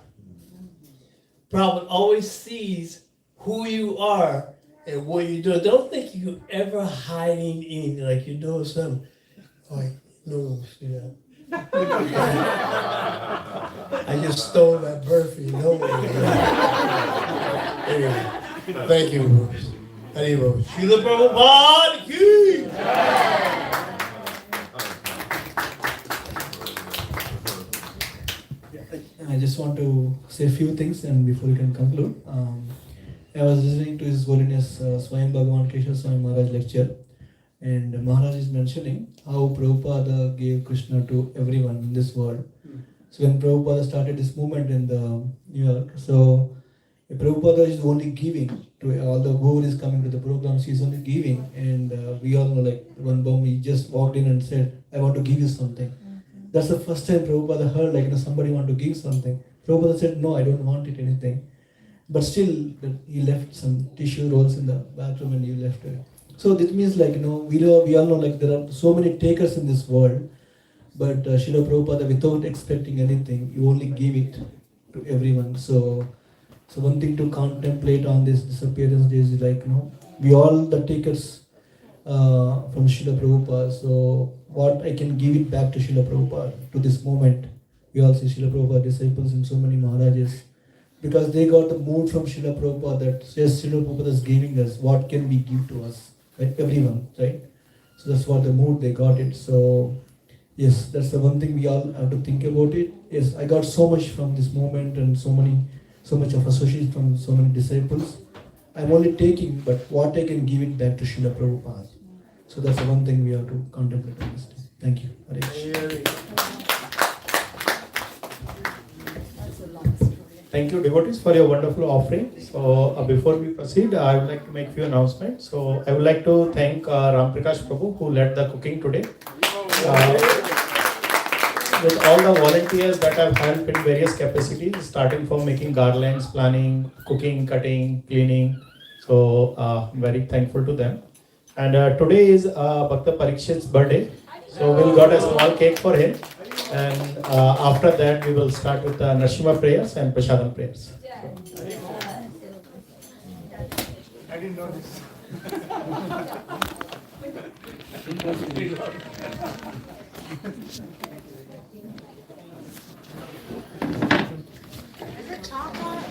Prabhupada always sees who you are and what you're doing. Don't think you're ever hiding anything, like you're doing something. Like, no one will see that. I just stole that burfy. No one will. Anyway, thank you, Bruce. Hare Krishna. Srila Prabhupada ki! I just want to say a few things and before we can conclude. I was listening to His Holiness Swayam Bhagavan Keshav Swami Maharaj lecture, and Maharaj is mentioning how Prabhupada gave Krishna to everyone in this world. So when Prabhupada started this movement in New York, so Prabhupada is only giving to all the whoever is coming to the programs, he's only giving, and we all know, like one bomb, he just walked in and said, I want to give you something. That's the first time Prabhupada heard, like, somebody want to give something. Prabhupada said, no, I don't want it, anything. But still, he left some tissue rolls in the bathroom and he left it. So this means, like, we all know, like, there are so many takers in this world, but Srila Prabhupada, without expecting anything, you only give it to everyone. So one thing to contemplate on this disappearance days is, like, we all the takers from Srila Prabhupada. So what I can give it back to Srila Prabhupada to this moment. We all see Srila Prabhupada disciples and so many Maharajas, because they got the mood from Srila Prabhupada that says Srila Prabhupada is giving us, what can we give to us? Right? Everyone, right? So that's what the mood they got it. So yes, that's the one thing we all have to think about it. Yes, I got so much from this moment and so much of association from so many disciples. I'm only taking, but what I can give it back to Srila Prabhupada. So that's the one thing we have to contemplate on this day. Thank you. Hare Krishna. Thank you, devotees, for your wonderful offering. So before we proceed, I would like to make a few announcements. So I would like to thank Ram Prakash Prabhu, who led the cooking today. With all the volunteers that have helped in various capacities, starting from making garlands, planning, cooking, cutting, cleaning. So I'm very thankful to them. And today is Bhakta Parikshit's birthday. So we'll got a small cake for him. And after that, we will start with the Nrsimha prayers and Prasadam prayers. I didn't know this.